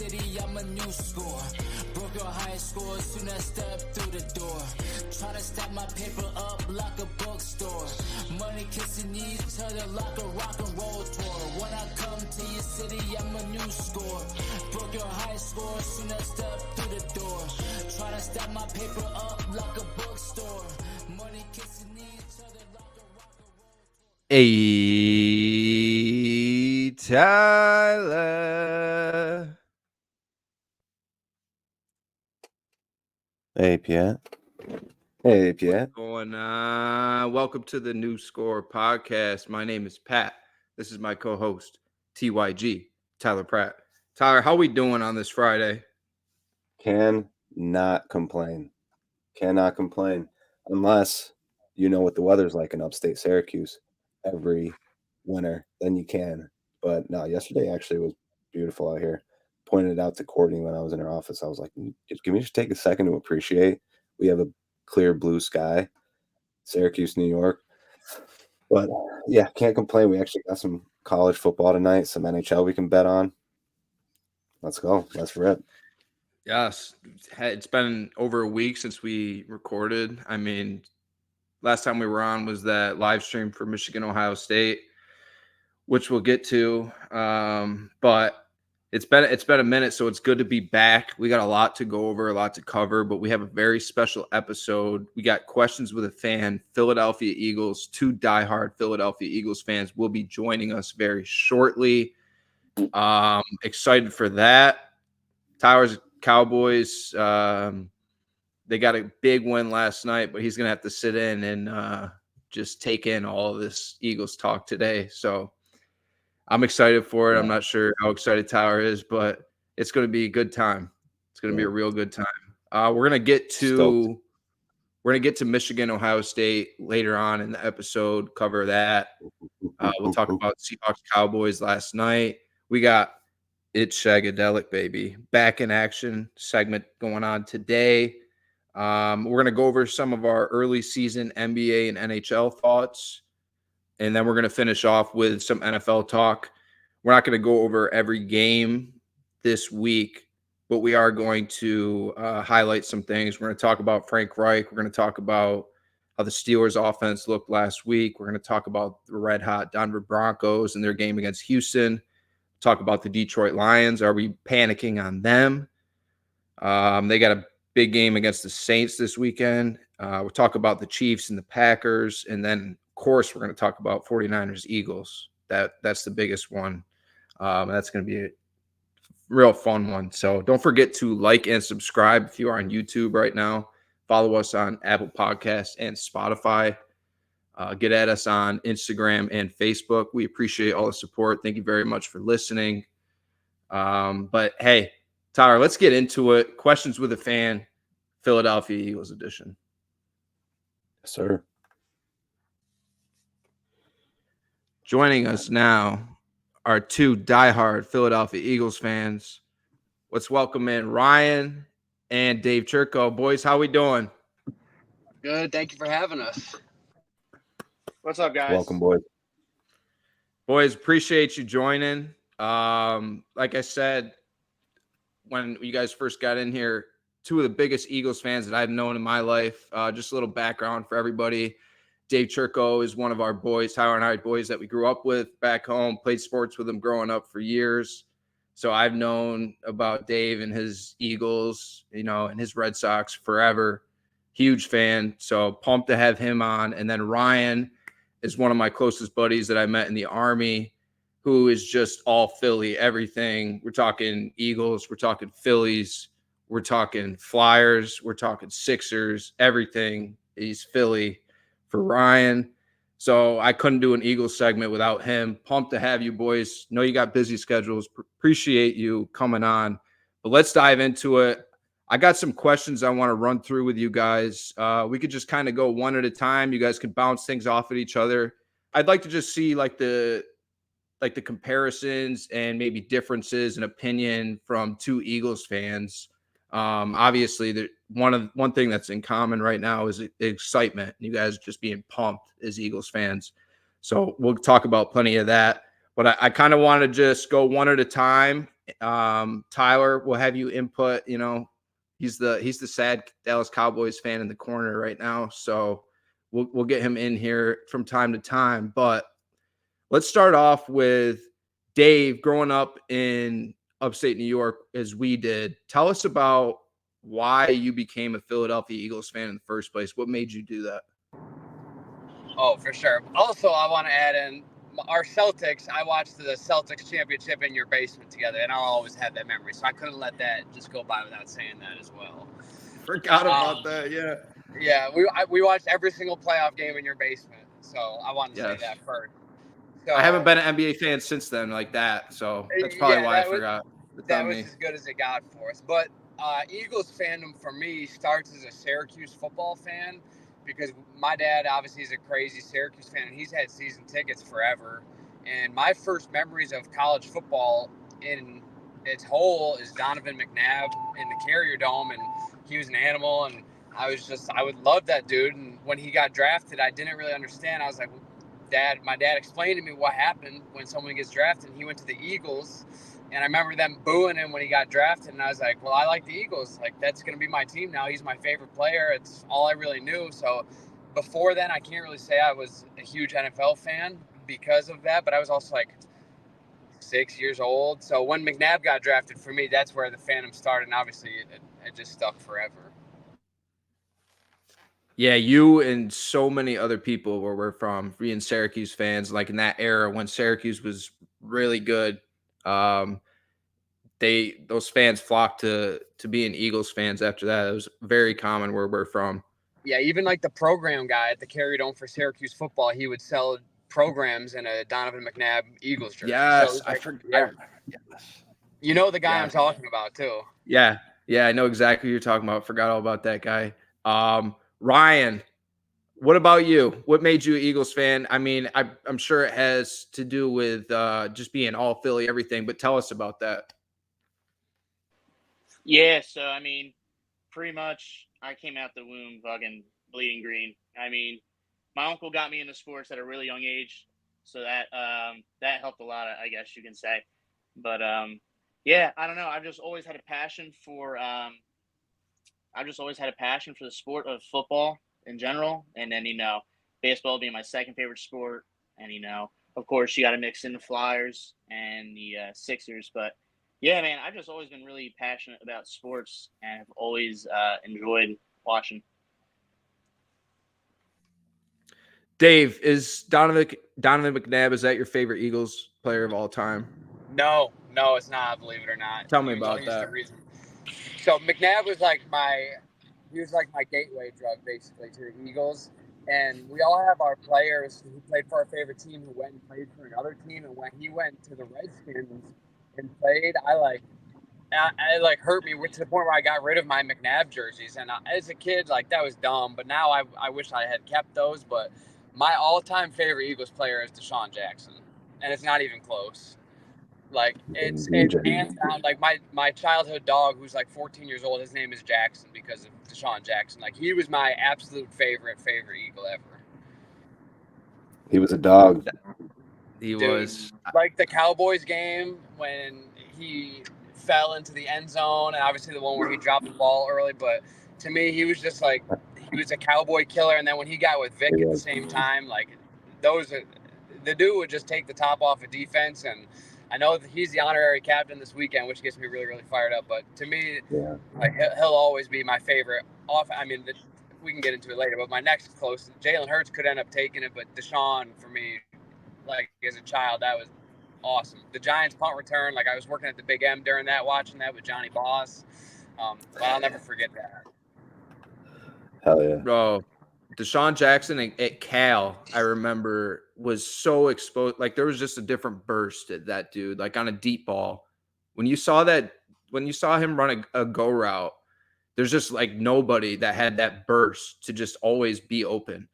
city, I'm a new score. Broke your high score soon as step through the door. Try to stack my paper up like a bookstore. Money kissing each other like a rock and roll tour. When I come to your city, I'm a new score. Broke your high score soon as step through the door. Try to stack my paper up like a bookstore. Money kissing each other like a rock and roll tour. Hey, Tyler. Hey, Pierre. Hey, Pierre. What's going on? Welcome to the New Score podcast. My name is Pat. This is my co-host, TYG, Tyler Pratt. Tyler, how we doing on this Friday? Cannot complain. Unless you know what the weather's like in upstate Syracuse every winter, then you can. But no, yesterday actually was beautiful out here. Pointed it out to Courtney when I was in her office. I was like, can we just take a second to appreciate? We have a clear blue sky, Syracuse, New York. But yeah, can't complain. We actually got some college football tonight, some NHL we can bet on. Let's go. Let's rip. Yes, it's been over a week since we recorded. I mean, last time we were on was that live stream for Michigan, Ohio State, which we'll get to. But it's been a minute, so it's good to be back. We got a lot to go over, a lot to cover, but we have a very special episode. We got questions with a fan, Philadelphia Eagles. 2 diehard Philadelphia Eagles fans will be joining us very shortly. Excited for that. Towers Cowboys. They got a big win last night, but he's gonna have to sit in and just take in all of this Eagles talk today. So I'm excited for it. Yeah. I'm not sure how excited Tower is, but it's going to be a good time. It's going to be a real good time. We're going to get to Michigan, Ohio State later on in the episode. Cover that. We'll talk about Seahawks Cowboys last night. We got It's Shagadelic, baby, back in action segment going on today. We're going to go over some of our early season NBA and NHL thoughts. And then we're going to finish off with some NFL talk. We're not going to go over every game this week, but we are going to highlight some things. We're going to talk about Frank Reich. We're going to talk about how the Steelers offense looked last week. We're going to talk about the red hot Denver Broncos and their game against Houston. Talk about the Detroit Lions. Are we panicking on them? They got a big game against the Saints this weekend. We'll talk about the Chiefs and the Packers, and then course, we're going to talk about 49ers Eagles. That's the biggest one. That's going to be a real fun one. So don't forget to like and subscribe if you are on YouTube right now. Follow us on Apple Podcasts and Spotify. Get at us on Instagram and Facebook. We appreciate all the support. Thank you very much for listening. But hey, Tyler, let's get into it. Questions with a fan, Philadelphia Eagles edition. Yes, sir. Joining us now are 2 diehard Philadelphia Eagles fans. Let's welcome in Ryan and Dave Churko. Boys, how we doing? Good. Thank you for having us. What's up, guys? Welcome, boys. Boys, appreciate you joining. Like I said, when you guys first got in here, 2 of the biggest Eagles fans that I've known in my life. Just a little background for everybody. Dave Churko is one of our boys, Tyler and I boys that we grew up with back home, played sports with him growing up for years. So I've known about Dave and his Eagles, and his Red Sox forever. Huge fan. So pumped to have him on. And then Ryan is one of my closest buddies that I met in the Army, who is just all Philly, everything. We're talking Eagles, we're talking Phillies, we're talking Flyers, we're talking Sixers, everything. He's Philly for Ryan. So I couldn't do an Eagles segment without him. Pumped to have you boys. Know you got busy schedules. Appreciate you coming on. But let's dive into it. I got some questions I want to run through with you guys. We could just kind of go one at a time. You guys can bounce things off at each other. I'd like to just see the comparisons and maybe differences in opinion from 2 Eagles fans. Obviously, one thing that's in common right now is excitement. You guys just being pumped as Eagles fans. So we'll talk about plenty of that. But I kind of want to just go one at a time. Tyler, we'll have you input. You know, he's the sad Dallas Cowboys fan in the corner right now, so we'll get him in here from time to time. But let's start off with Dave. Growing up in upstate New York, as we did, tell us about why you became a Philadelphia Eagles fan in the first place. What made you do that? Oh, for sure. Also, I want to add in our Celtics. I watched the Celtics championship in your basement together, and I'll always have that memory. So I couldn't let that just go by without saying that as well. Forgot about that. Yeah. Yeah, we watched every single playoff game in your basement. So I want to say that first. So, I haven't been an NBA fan since then like that, so that's probably why I forgot. That was as good as it got for us. But Eagles fandom for me starts as a Syracuse football fan because my dad obviously is a crazy Syracuse fan, and he's had season tickets forever. And my first memories of college football in its whole is Donovan McNabb in the Carrier Dome, and he was an animal, and I would love that dude. And when he got drafted, I didn't really understand. I was like, my dad explained to me what happened when someone gets drafted, and he went to the Eagles. And I remember them booing him when he got drafted, and I was like, well, I like the Eagles. Like, that's going to be my team now. He's my favorite player. It's all I really knew. So before then, I can't really say I was a huge NFL fan because of that, but I was also like 6 years old. So when McNabb got drafted, for me, that's where the fandom started, and obviously it just stuck forever. Yeah, you and so many other people where we're from being Syracuse fans, like in that era when Syracuse was really good. Those fans flocked to being Eagles fans after that. It was very common where we're from. Yeah, even like the program guy at the Carrier Dome for Syracuse football, he would sell programs in a Donovan McNabb Eagles jersey. Yes, so I forgot. Yes. You know the guy I'm talking about too. Yeah, I know exactly who you're talking about. Forgot all about that guy. Ryan, what about you? What made you an Eagles fan? I mean, I'm sure it has to do with just being all Philly, everything, but tell us about that. Yeah, so I mean, pretty much I came out the womb fucking bleeding green. I mean, my uncle got me into sports at a really young age, so that helped a lot, I guess you can say. But yeah, I don't know. I've just always had a passion for the sport of football in general, and then baseball being my second favorite sport, and of course you got to mix in the Flyers and the Sixers, but. Yeah, man, I've just always been really passionate about sports and have always enjoyed watching. Dave, is Donovan McNabb, is that your favorite Eagles player of all time? No, it's not, believe it or not. Tell me about that. So McNabb was like my gateway drug basically to the Eagles. And we all have our players who played for our favorite team who went and played for another team. And when he went to the Redskins and played, it hurt me to the point where I got rid of my McNabb jerseys. And as a kid, like, that was dumb. But now I wish I had kept those. But my all-time favorite Eagles player is Deshaun Jackson, and it's not even close. Like, it's hands down. Like, my childhood dog, who's like 14 years old, his name is Jackson because of Deshaun Jackson. Like, he was my absolute favorite Eagle ever. He was a dog. He was like the Cowboys game when he fell into the end zone, and obviously the one where he dropped the ball early. But to me, he was just like, he was a Cowboy killer. And then when he got with Vic at the same time, like, the dude would just take the top off of defense. And I know that he's the honorary captain this weekend, which gets me really, really fired up. But to me, like, he'll always be my favorite. We can get into it later, but my next closest, Jalen Hurts could end up taking it, but Deshaun, for me, like, as a child, that was awesome. The Giants punt return, like, I was working at the Big M during that, watching that with Johnny Boss. But I'll never forget that. Hell yeah. Bro, Deshaun Jackson at Cal, I remember, was so exposed. Like, there was just a different burst at that dude, like on a deep ball. When you saw him run a go route, there's just like nobody that had that burst to just always be open.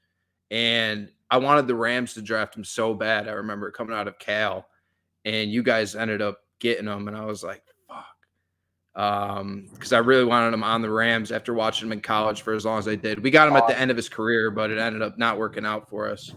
And I wanted the Rams to draft him so bad. I remember coming out of Cal, and you guys ended up getting him, and I was like, fuck. Because I really wanted him on the Rams after watching him in college for as long as I did. We got him at the end of his career, but it ended up not working out for us.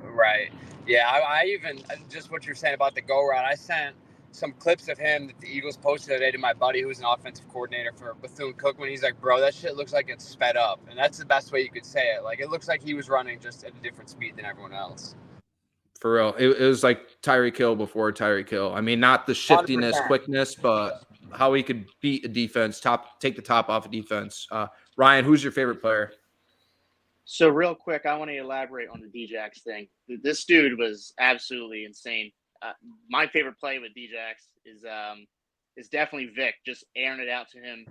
Right. Yeah, I even, just what you're saying about the go route, I sent some clips of him that the Eagles posted the other day to my buddy who's an offensive coordinator for Bethune-Cookman. He's like, bro, that shit looks like it's sped up. And that's the best way you could say it. Like, it looks like he was running just at a different speed than everyone else. For real. It was like Tyreek Hill before Tyreek Hill. I mean, not the shiftiness, 100%. quickness, but how he could beat a defense, take the top off a defense. Ryan, who's your favorite player? So real quick, I want to elaborate on the Djax thing. This dude was absolutely insane. My favorite play with Djax is definitely Vic, just airing it out to him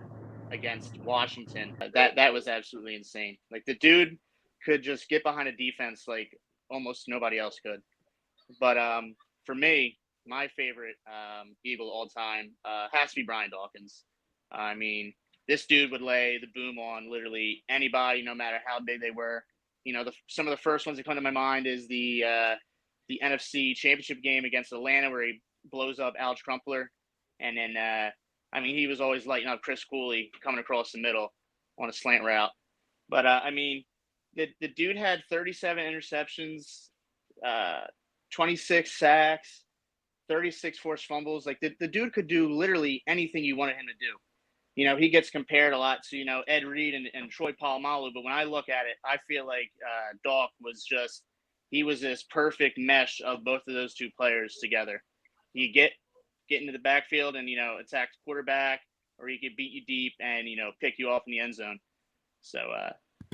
against Washington. That was absolutely insane. Like, the dude could just get behind a defense like almost nobody else could. But for me, my favorite Eagle all time has to be Brian Dawkins. I mean, this dude would lay the boom on literally anybody, no matter how big they were. You know, some of the first ones that come to my mind is the NFC Championship game against Atlanta, where he blows up Alex Crumpler, and then I mean, he was always lighting up Chris Cooley coming across the middle on a slant route. But I mean, the dude had 37 interceptions, 26 sacks, 36 forced fumbles. Like, the dude could do literally anything you wanted him to do. You know, he gets compared a lot to, you know, Ed Reed and Troy Polamalu. But when I look at it, I feel like Doc was he was this perfect mesh of both of those two players together. You get into the backfield and, you know, attack the quarterback, or he could beat you deep and, you know, pick you off in the end zone. So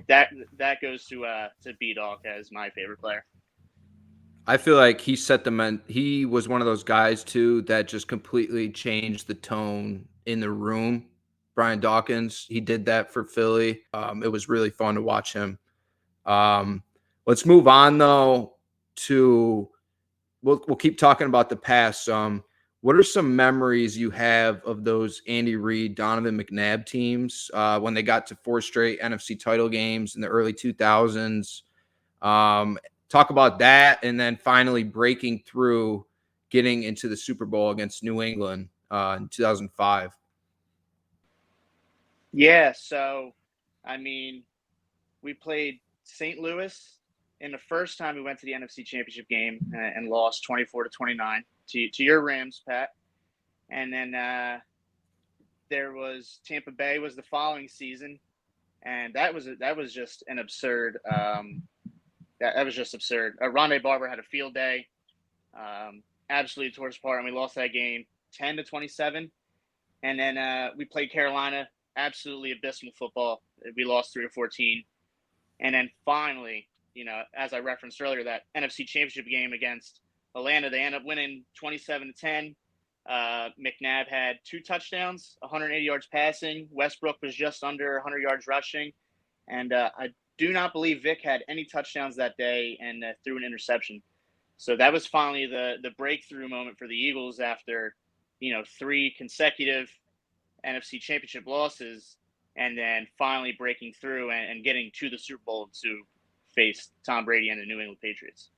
that goes to B-Doc as my favorite player. I feel like he he was one of those guys too that just completely changed the tone in the room. Brian Dawkins, he did that for Philly. It was really fun to watch him. Let's move on though to we'll keep talking about the past. What are some memories you have of those Andy Reid, Donovan McNabb teams when they got to 4 straight NFC title games in the early 2000s? Talk about that, and then finally breaking through, getting into the Super Bowl against New England in 2005. Yeah, so, I mean, we played St. Louis in the first time we went to the NFC Championship game and lost 24-29 to your Rams, Pat. And then there was Tampa Bay was the following season, and that was just an absurd. That was just absurd. Rondé Barber had a field day, absolutely tore us apart, and we lost that game 10-27. And then we played Carolina. Absolutely abysmal football. We lost 3-14. And then finally, you know, as I referenced earlier, that NFC Championship game against Atlanta, they end up winning 27-10. McNabb had 2 touchdowns, 180 yards passing. Westbrook was just under 100 yards rushing. And I do not believe Vic had any touchdowns that day and threw an interception. So that was finally the breakthrough moment for the Eagles after, you know, 3 consecutive NFC Championship losses, and then finally breaking through and getting to the Super Bowl to face Tom Brady and the New England Patriots.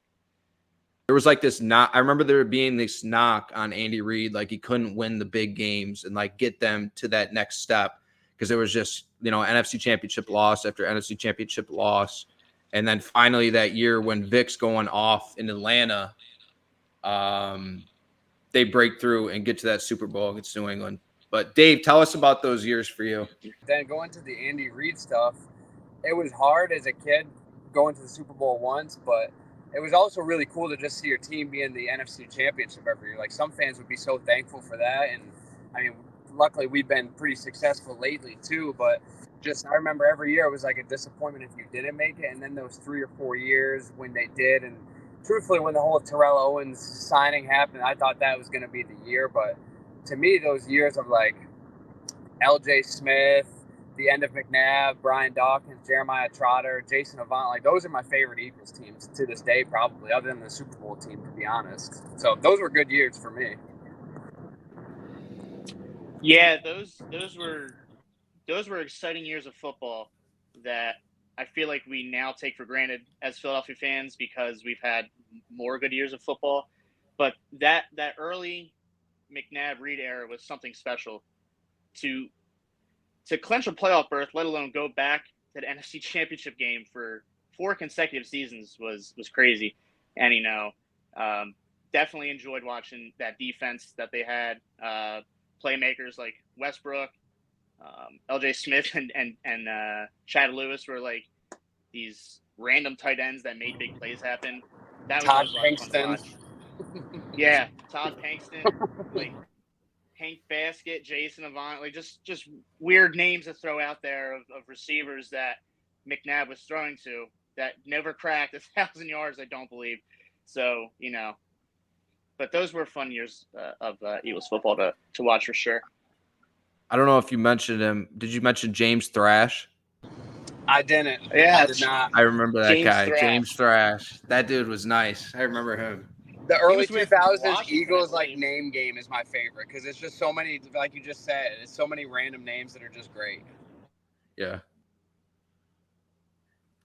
There was like this knock. I remember there being this knock on Andy Reid, like he couldn't win the big games and like get them to that next step, because there was just, you know, NFC Championship loss after NFC Championship loss. And then finally that year when Vic's going off in Atlanta, they break through and get to that Super Bowl against New England. But Dave, tell us about those years for you. Then going to the Andy Reid stuff, it was hard as a kid going to the Super Bowl once, but it was also really cool to just see your team be in the NFC Championship every year. Like, some fans would be so thankful for that. And I mean, luckily we've been pretty successful lately too, but just, I remember every year it was like a disappointment if you didn't make it. And then those 3 or 4 years when they did, and truthfully, when the whole Terrell Owens signing happened, I thought that was going to be the year. But to me, those years of like LJ Smith, the end of McNabb, Brian Dawkins, Jeremiah Trotter, Jason Avant, like those are my favorite Eagles teams to this day, probably, other than the Super Bowl team, to be honest. So those were good years for me. Yeah, those were exciting years of football that I feel like we now take for granted as Philadelphia fans because we've had more good years of football. But that early McNabb-Reid era was something special. To clinch a playoff berth, let alone go back to the NFC Championship game for 4 consecutive seasons was crazy. And, you know, definitely enjoyed watching that defense that they had. Playmakers like Westbrook, LJ Smith, and Chad Lewis were like these random tight ends that made big plays happen. That was Todd always a lot of fun to watch. Yeah, Todd Pinkston, like Hank Basket, Jason Avant, like just weird names to throw out there of receivers that McNabb was throwing to that never cracked 1,000 yards, I don't believe. So, but those were fun years of Eagles football to watch for sure. I don't know if you mentioned him. Did you mention James Thrash? I didn't. Yeah, I did not. I remember that James guy, Thrash. James Thrash. That dude was nice. I remember him. The early was with 2000s Washington, Eagles I like believe. name game is my favorite because it's just so many, like you just said, it's so many random names that are just great. Yeah.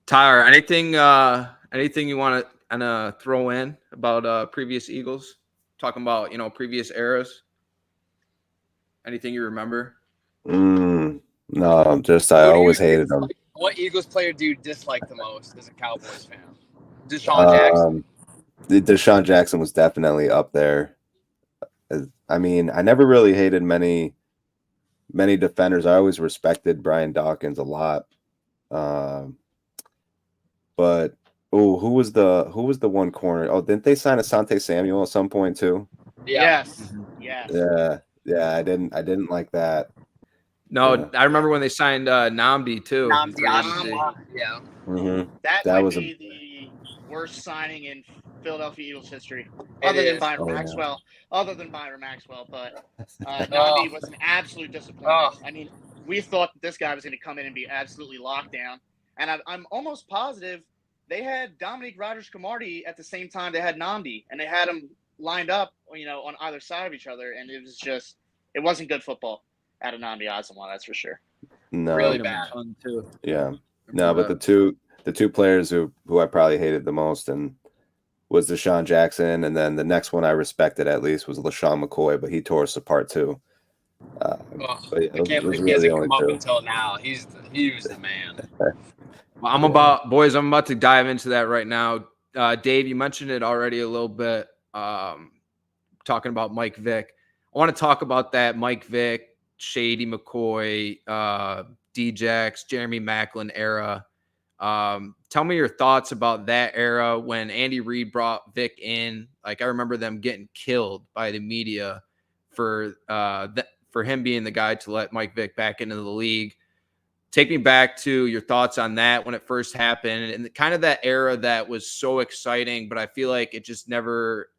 Tyler, anything you want to throw in about previous Eagles? Talking about, previous eras? Anything you remember? No, just I always hated them. What Eagles player do you dislike the most as a Cowboys fan? Deshaun Jackson. Deshaun Jackson was definitely up there. I mean, I never really hated many defenders. I always respected Brian Dawkins a lot. But who was the one corner? Oh, didn't they sign Asante Samuel at some point too? Yeah. Yes. Yeah. I didn't like that. No, Yeah. I remember when they signed Namdi too. Namdi, Yeah. Mm-hmm. That was the worst signing in Philadelphia Eagles history, other than Byron Maxwell. But Namdi was an absolute disappointment. I mean, we thought that this guy was going to come in and be absolutely locked down, and I'm almost positive they had Dominique Rodgers-Cromartie at the same time they had Namdi, and they had them lined up, on either side of each other, and it wasn't good football out of Namdi Asamoah, that's for sure. No, really bad. Too. Yeah. No, but the two players who I probably hated the most and was Deshaun Jackson, and then the next one I respected at least was LaShawn McCoy, but he tore us apart too. I can't believe he hasn't come up until now. He was the man. Well, I'm about to dive into that right now. Dave, you mentioned it already a little bit, talking about Mike Vick. I want to talk about that Mike Vick, Shady McCoy, Djax, Jeremy Maclin era. Tell me your thoughts about that era when Andy Reid brought Vick in. Like, I remember them getting killed by the media for him being the guy to let Mike Vick back into the league. Take me back to your thoughts on that when it first happened and kind of that era that was so exciting, but I feel like it just never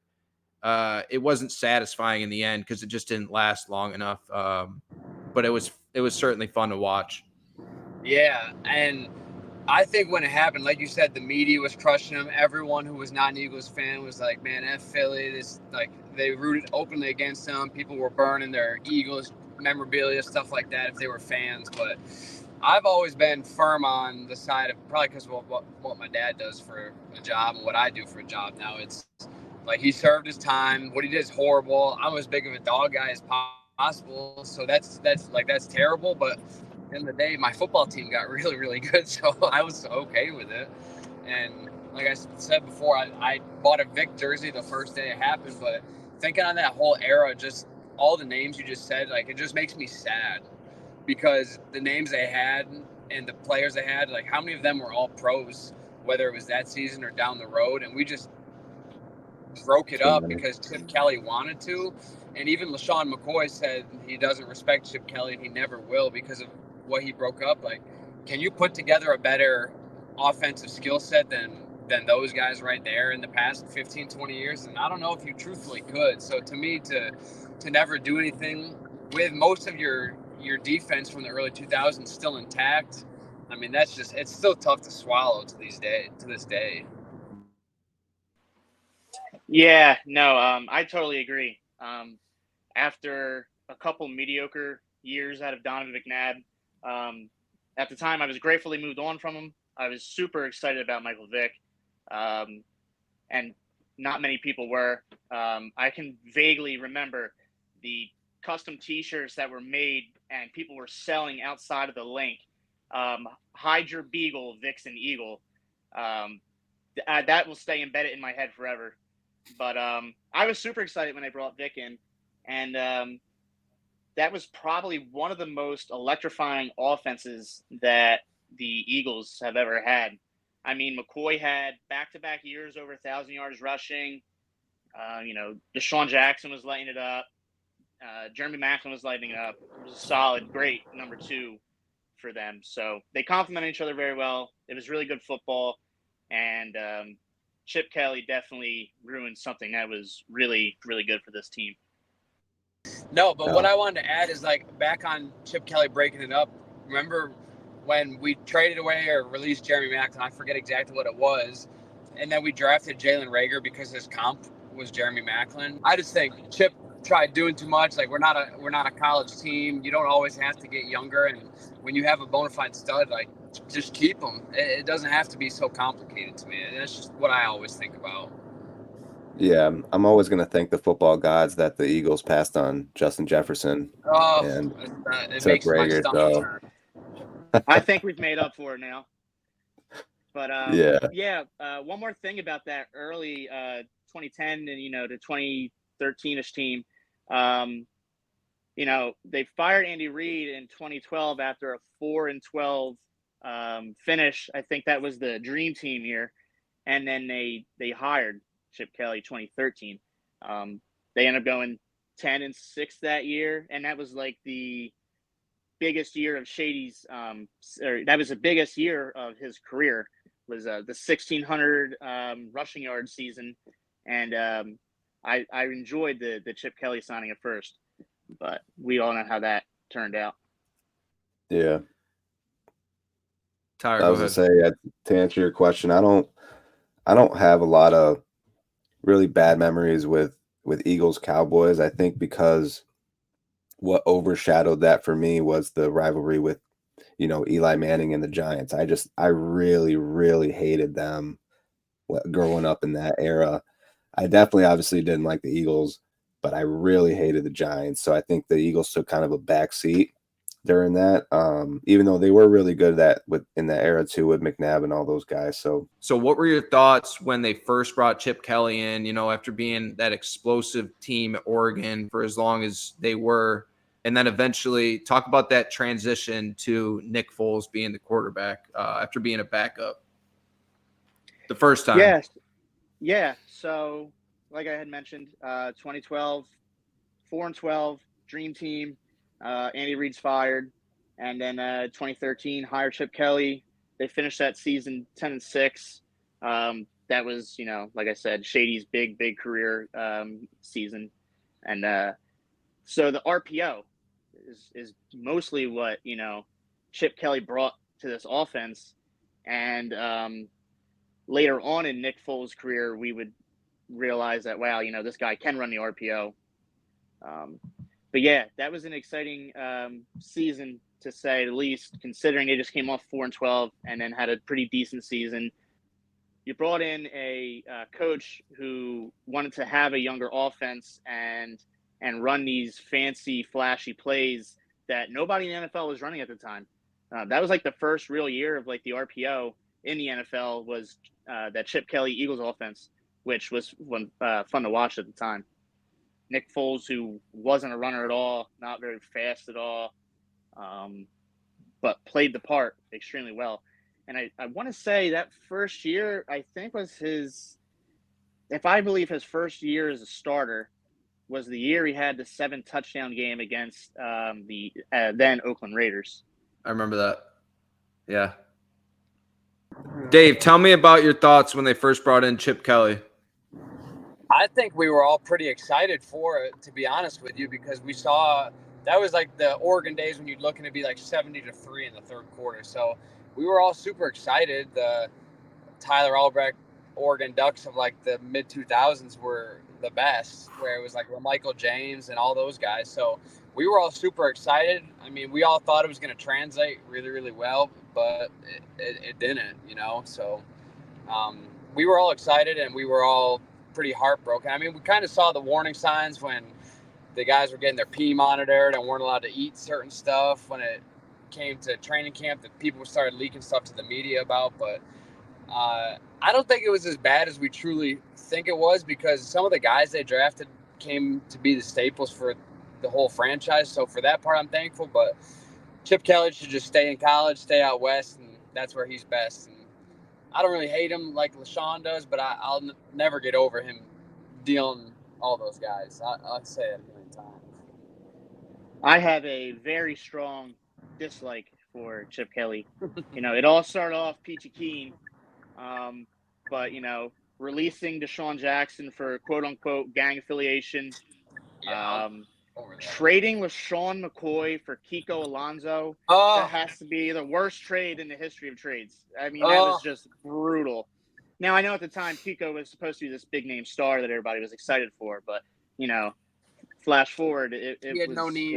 it wasn't satisfying in the end because it just didn't last long enough. But it was certainly fun to watch. Yeah, and I think when it happened, like you said, the media was crushing him. Everyone who was not an Eagles fan was like, "Man, F Philly." They rooted openly against him. People were burning their Eagles memorabilia, stuff like that, if they were fans. But I've always been firm on the side of, probably because of what my dad does for a job and what I do for a job now. It's like he served his time. What he did is horrible. I'm as big of a dog guy as possible, so that's terrible. But at the end of the day, my football team got really, really good, so I was okay with it. And like I said before, I bought a Vic jersey the first day it happened. But thinking on that whole era, just all the names you just said, like, it just makes me sad. Because the names they had and the players they had, like, how many of them were all pros, whether it was that season or down the road, and we just broke it up because Chip Kelly wanted to. And even LaShawn McCoy said he doesn't respect Chip Kelly and he never will because of what he broke up. Like, can you put together a better offensive skill set than those guys right there in the past 15, 20 years? And I don't know if you truthfully could. So to me, to never do anything with most of your defense from the early 2000s still intact, I mean, it's still tough to swallow to this day. Yeah, no, I totally agree. After a couple mediocre years out of Donovan McNabb, at the time I was grateful he moved on from him. I was super excited about Michael Vick, and not many people were. I can vaguely remember the custom T-shirts that were made and people were selling outside of the link. Hide your beagle, Vick's an eagle. That will stay embedded in my head forever. But I was super excited when they brought Vic in, and that was probably one of the most electrifying offenses that the Eagles have ever had. I mean, McCoy had back-to-back years over 1,000 yards rushing. Deshaun Jackson was lighting it up. Jeremy Maclin was lighting it up. It was a solid, great number 2 for them. So they complemented each other very well. It was really good football. And Chip Kelly definitely ruined something that was really, really good for this team. No, but what I wanted to add is back on Chip Kelly breaking it up. Remember when we traded away or released Jeremy Maclin? I forget exactly what it was. And then we drafted Jalen Reagor because his comp was Jeremy Maclin. I just think Chip tried doing too much. We're not a college team. You don't always have to get younger, and when you have a bona fide stud, just keep them. It doesn't have to be so complicated to me. That's just what I always think about. Yeah, I'm always going to thank the football gods that the Eagles passed on Justin Jefferson and it took makes my Rager. stomach So turn. I think we've made up for it now. But one more thing about that early 2010 and to 2013ish team. They fired Andy Reid in 2012 after a 4-12 finish. I think that was the dream team year, and then they hired Chip Kelly 2013. They ended up going 10-6 that year, and that was the biggest year of Shady's. That was the biggest year of his career. Was the 1,600 rushing yard season, and I enjoyed the Chip Kelly signing at first, but we all know how that turned out. Yeah. Tyler, I was to say, to answer your question, I don't have a lot of really bad memories with Eagles Cowboys. I think because what overshadowed that for me was the rivalry with Eli Manning and the Giants. I really, really hated them growing up in that era. I definitely obviously didn't like the Eagles, but I really hated the Giants. So I think the Eagles took kind of a back seat during that, even though they were really good in that era too with McNabb and all those guys. So what were your thoughts when they first brought Chip Kelly in, after being that explosive team at Oregon for as long as they were, and then eventually talk about that transition to Nick Foles being the quarterback after being a backup the first time? Yes. Yeah. So like I had mentioned, 2012, 4-12, dream team. Andy Reid's fired. And then 2013, hire Chip Kelly. They finished that season 10-6. That was, like I said, Shady's big career season. And so the RPO is mostly what, Chip Kelly brought to this offense. And later on in Nick Foles' career, we would realize that, wow, this guy can run the RPO. But yeah, that was an exciting season to say the least, considering they just came off 4-12 and then had a pretty decent season. You brought in a coach who wanted to have a younger offense and run these fancy, flashy plays that nobody in the NFL was running at the time. That was the first real year of the RPO in the NFL was that Chip Kelly Eagles offense, which was fun to watch at the time. Nick Foles, who wasn't a runner at all, not very fast at all, but played the part extremely well. And I want to say that first year, I think was his first year as a starter was the year he had the 7-touchdown game against the then Oakland Raiders. I remember that. Yeah. Dave, tell me about your thoughts when they first brought in Chip Kelly. I think we were all pretty excited for it, to be honest with you, because we saw that was the Oregon days when you'd looking to be 70-3 in the third quarter. So we were all super excited. The Tyler Albrecht Oregon Ducks of the mid 2000s were the best, where it was Michael James and all those guys. So we were all super excited. I mean, we all thought it was going to translate really, really well, but it didn't, So we were all excited and we were all pretty heartbroken. I mean, we kind of saw the warning signs when the guys were getting their pee monitored and weren't allowed to eat certain stuff when it came to training camp, that people started leaking stuff to the media about. But I don't think it was as bad as we truly think it was, because some of the guys they drafted came to be the staples for the whole franchise. So for that part, I'm thankful. But Chip Kelly should just stay in college, stay out west, and that's where he's best. And I don't really hate him like LaShawn does, but I'll never get over him dealing all those guys. I'll say it a million times. I have a very strong dislike for Chip Kelly. It all started off peachy keen, but releasing Deshaun Jackson for quote unquote gang affiliation, Yeah, over that. trading LaShawn McCoy for Kiko Alonso. Oh, That has to be the worst trade in the history of trades. I mean, that was just brutal. Now, I know at the time Kiko was supposed to be this big name star that everybody was excited for, but flash forward, it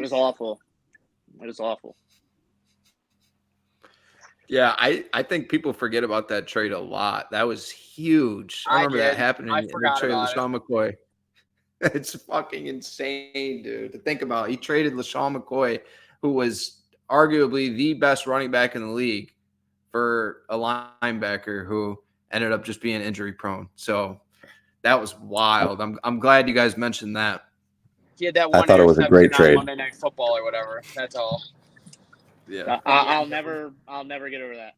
was awful. It was awful. Yeah, I think people forget about that trade a lot. That was huge. I remember that happening in the trade of LaShawn McCoy. It's fucking insane, dude, to think about. He traded LaShawn McCoy, who was arguably the best running back in the league, for a linebacker who ended up just being injury prone. So that was wild. I'm glad you guys mentioned that. He had that one. I thought it was a great trade. Monday Night Football or whatever. That's all. Yeah, I'll never get over that.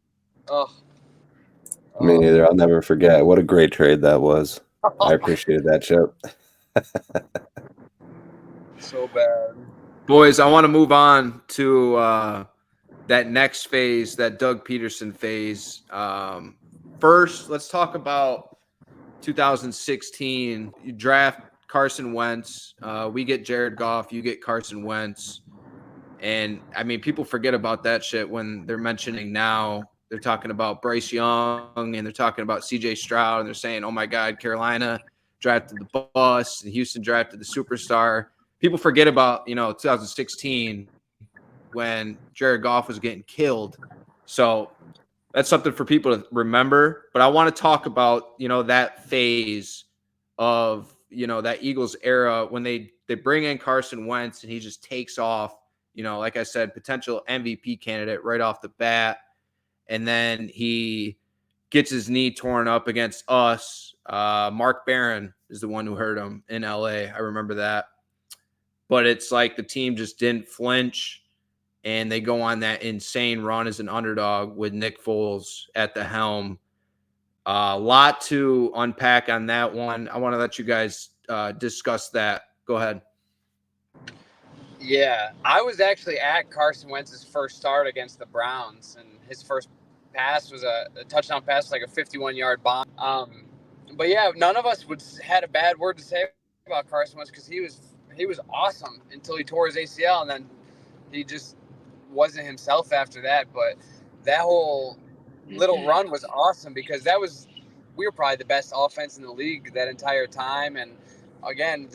Me neither. I'll never forget. What a great trade that was. I appreciated that, Chip. So bad. Boys, I want to move on to that next phase, that Doug Peterson phase. First, let's talk about 2016. You draft Carson Wentz. We get Jared Goff. You get Carson Wentz. And, I mean, people forget about that shit when they're mentioning now. They're talking about Bryce Young and they're talking about C.J. Stroud. And they're saying, oh, my God, Carolina drafted the bus and Houston drafted the superstar. People forget about, 2016 when Jared Goff was getting killed. So that's something for people to remember. But I want to talk about, that phase of, that Eagles era when they bring in Carson Wentz and he just takes off, like I said, potential MVP candidate right off the bat. And then he gets his knee torn up against us. Mark Barron is the one who hurt him in LA. I remember that. But it's like the team just didn't flinch, and they go on that insane run as an underdog with Nick Foles at the helm. A lot to unpack on that one. I want to let you guys discuss that. Go ahead. Yeah, I was actually at Carson Wentz's first start against the Browns, and his first pass was a touchdown pass, like a 51-yard bomb. But yeah, none of us had a bad word to say about Carson Wentz because he was awesome until he tore his ACL, and then he just wasn't himself after that. But that whole little run was awesome because we were probably the best offense in the league that entire time, and again,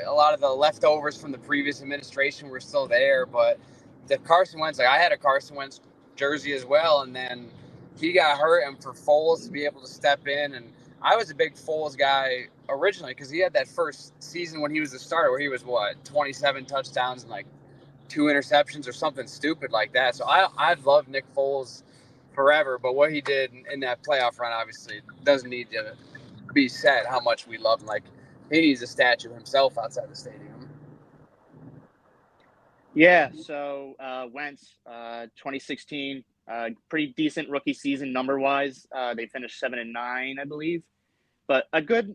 a lot of the leftovers from the previous administration were still there, but the Carson Wentz, I had a Carson Wentz jersey as well, and then he got hurt, and for Foles to be able to step in, and I was a big Foles guy originally because he had that first season when he was the starter where he was 27 touchdowns and like 2 interceptions or something stupid like that. So I've loved Nick Foles forever, but what he did in that playoff run obviously doesn't need to be said how much we love him. Like, he needs a statue himself outside the stadium. Yeah, so Wentz, 2016, pretty decent rookie season number-wise. They finished 7-9, I believe, but a good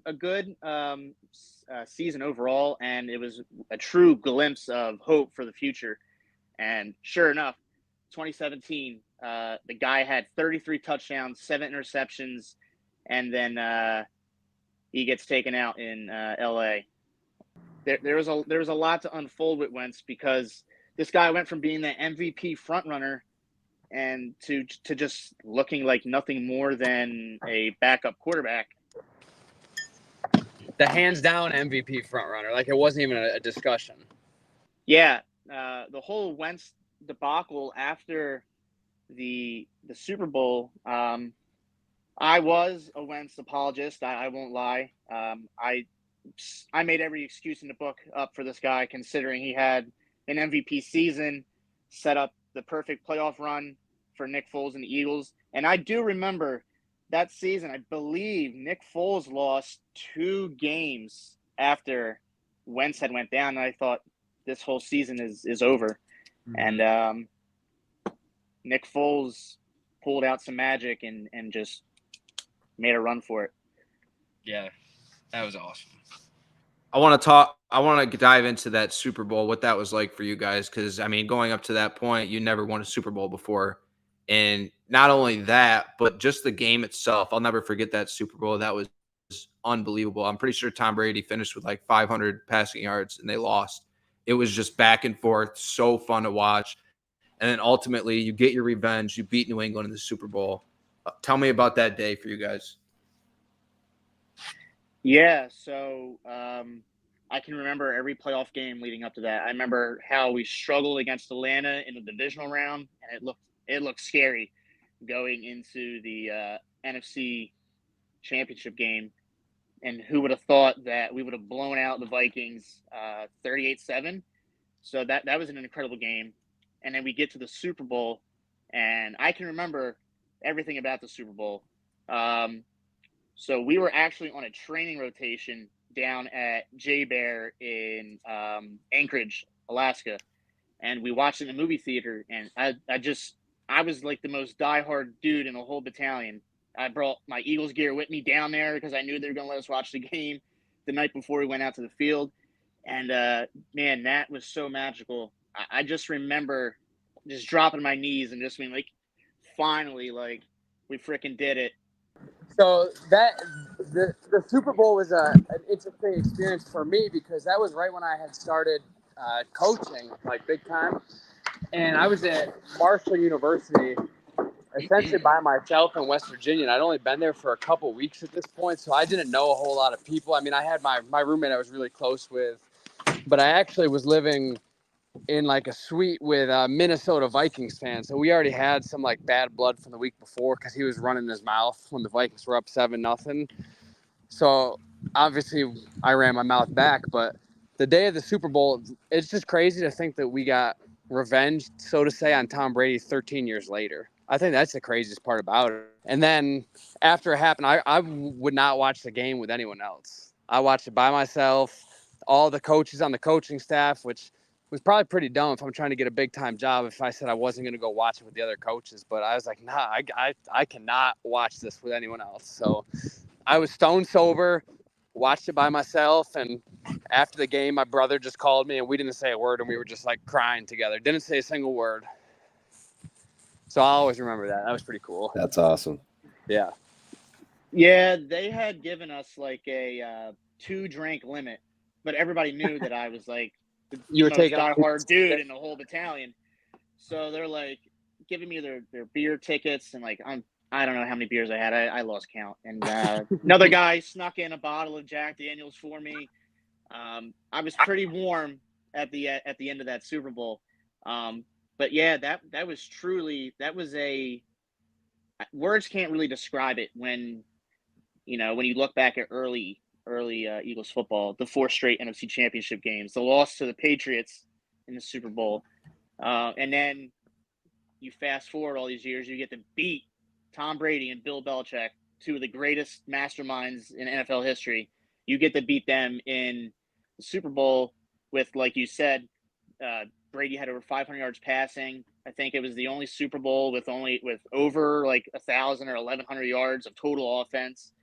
season overall, and it was a true glimpse of hope for the future. And sure enough, 2017, the guy had 33 touchdowns, 7 interceptions, and then he gets taken out in LA. There was a lot to unfold with Wentz because this guy went from being the MVP frontrunner and to just looking like nothing more than a backup quarterback. The hands down MVP frontrunner, like it wasn't even a discussion. Yeah, the whole Wentz debacle after the Super Bowl. I was a Wentz apologist. I won't lie. I made every excuse in the book up for this guy, considering he had an MVP season, set up the perfect playoff run for Nick Foles and the Eagles. And I do remember that season, I believe Nick Foles lost 2 games after Wentz had went down, and I thought this whole season is over. Mm-hmm. And Nick Foles pulled out some magic and just made a run for it. Yeah, that was awesome. I want to dive into that Super Bowl, what that was like for you guys. Cause I mean, going up to that point, you never won a Super Bowl before. And not only that, but just the game itself. I'll never forget that Super Bowl. That was unbelievable. I'm pretty sure Tom Brady finished with like 500 passing yards and they lost. It was just back and forth. So fun to watch. And then ultimately you get your revenge. You beat New England in the Super Bowl. Tell me about that day for you guys. Yeah, so I can remember every playoff game leading up to that. I remember how we struggled against Atlanta in the divisional round, and it looked scary going into the NFC Championship game. And who would have thought that we would have blown out the Vikings 38-7? So that was an incredible game. And then we get to the Super Bowl, and I can remember everything about the Super Bowl. So we were actually on a training rotation down at J Bear in Anchorage, Alaska, and we watched it in the movie theater. And I was like the most diehard dude in the whole battalion. I brought my Eagles gear with me down there because I knew they were going to let us watch the game the night before we went out to the field. And man, that was so magical. I just remember just dropping my knees and just being like, finally, like we freaking did it. So the Super Bowl was an interesting experience for me because that was right when I had started coaching, like big time. And I was at Marshall University, essentially by myself in West Virginia. And I'd only been there for a couple weeks at this point, so I didn't know a whole lot of people. I mean, I had my roommate I was really close with, but I actually was living in like a suite with Minnesota Vikings fans. So we already had some like bad blood from the week before because he was running his mouth when the Vikings were up 7-0. So obviously I ran my mouth back, but the day of the Super Bowl, it's just crazy to think that we got revenge, so to say, on Tom Brady 13 years later. I think that's the craziest part about it. And then after it happened, I would not watch the game with anyone else. I watched it by myself, all the coaches on the coaching staff, which was probably pretty dumb if I'm trying to get a big time job if I said I wasn't going to go watch it with the other coaches. But I was like, nah, I cannot watch this with anyone else. So I was stone sober, watched it by myself. And after the game, my brother just called me and we didn't say a word and we were just like crying together. Didn't say a single word. So I'll always remember that. That was pretty cool. That's awesome. Yeah. Yeah, they had given us like a 2-drink limit, but everybody knew that I was like You were most taking diehard dude in the whole battalion. So they're like giving me their beer tickets, and like I don't know how many beers I had. I lost count. And another guy snuck in a bottle of Jack Daniels for me. I was pretty warm at the end of that Super Bowl. But yeah, that was truly, that was words can't really describe it when you look back at early Eagles football, the 4 straight NFC Championship games, the loss to the Patriots in the Super Bowl, and then you fast forward all these years, you get to beat Tom Brady and Bill Belichick, 2 of the greatest masterminds in NFL history. You get to beat them in the Super Bowl with, like you said, Brady had over 500 yards passing. I think it was the only Super Bowl with over like 1,000 or 1,100 yards of total offense.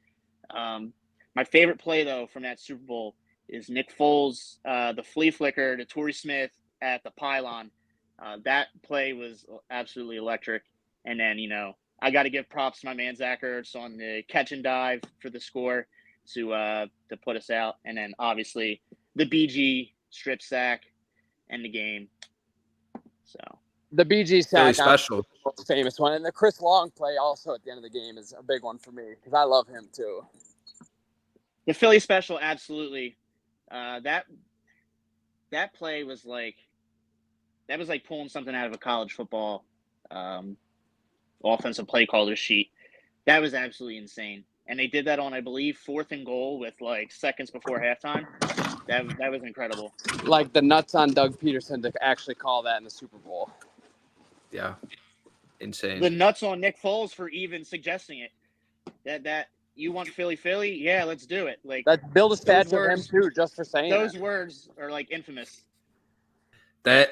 My favorite play, though, from that Super Bowl is Nick Foles, the flea flicker to Torrey Smith at the pylon. That play was absolutely electric. And then, I got to give props to my man Zach Ertz on the catch and dive for the score to put us out. And then, obviously, the BG strip sack and the game. So the BG sack, very special, most famous one, and the Chris Long play also at the end of the game is a big one for me because I love him too. The Philly special, absolutely. That play was like pulling something out of a college football offensive play caller sheet. That was absolutely insane, and they did that on, I believe, 4th and goal with like seconds before halftime. That was incredible. Like the nuts on Doug Peterson to actually call that in the Super Bowl. Yeah, insane. The nuts on Nick Foles for even suggesting it. That you want Philly? Yeah, let's do it. Like, Let's build a statue of him words- too, just for saying those that. words are like infamous. That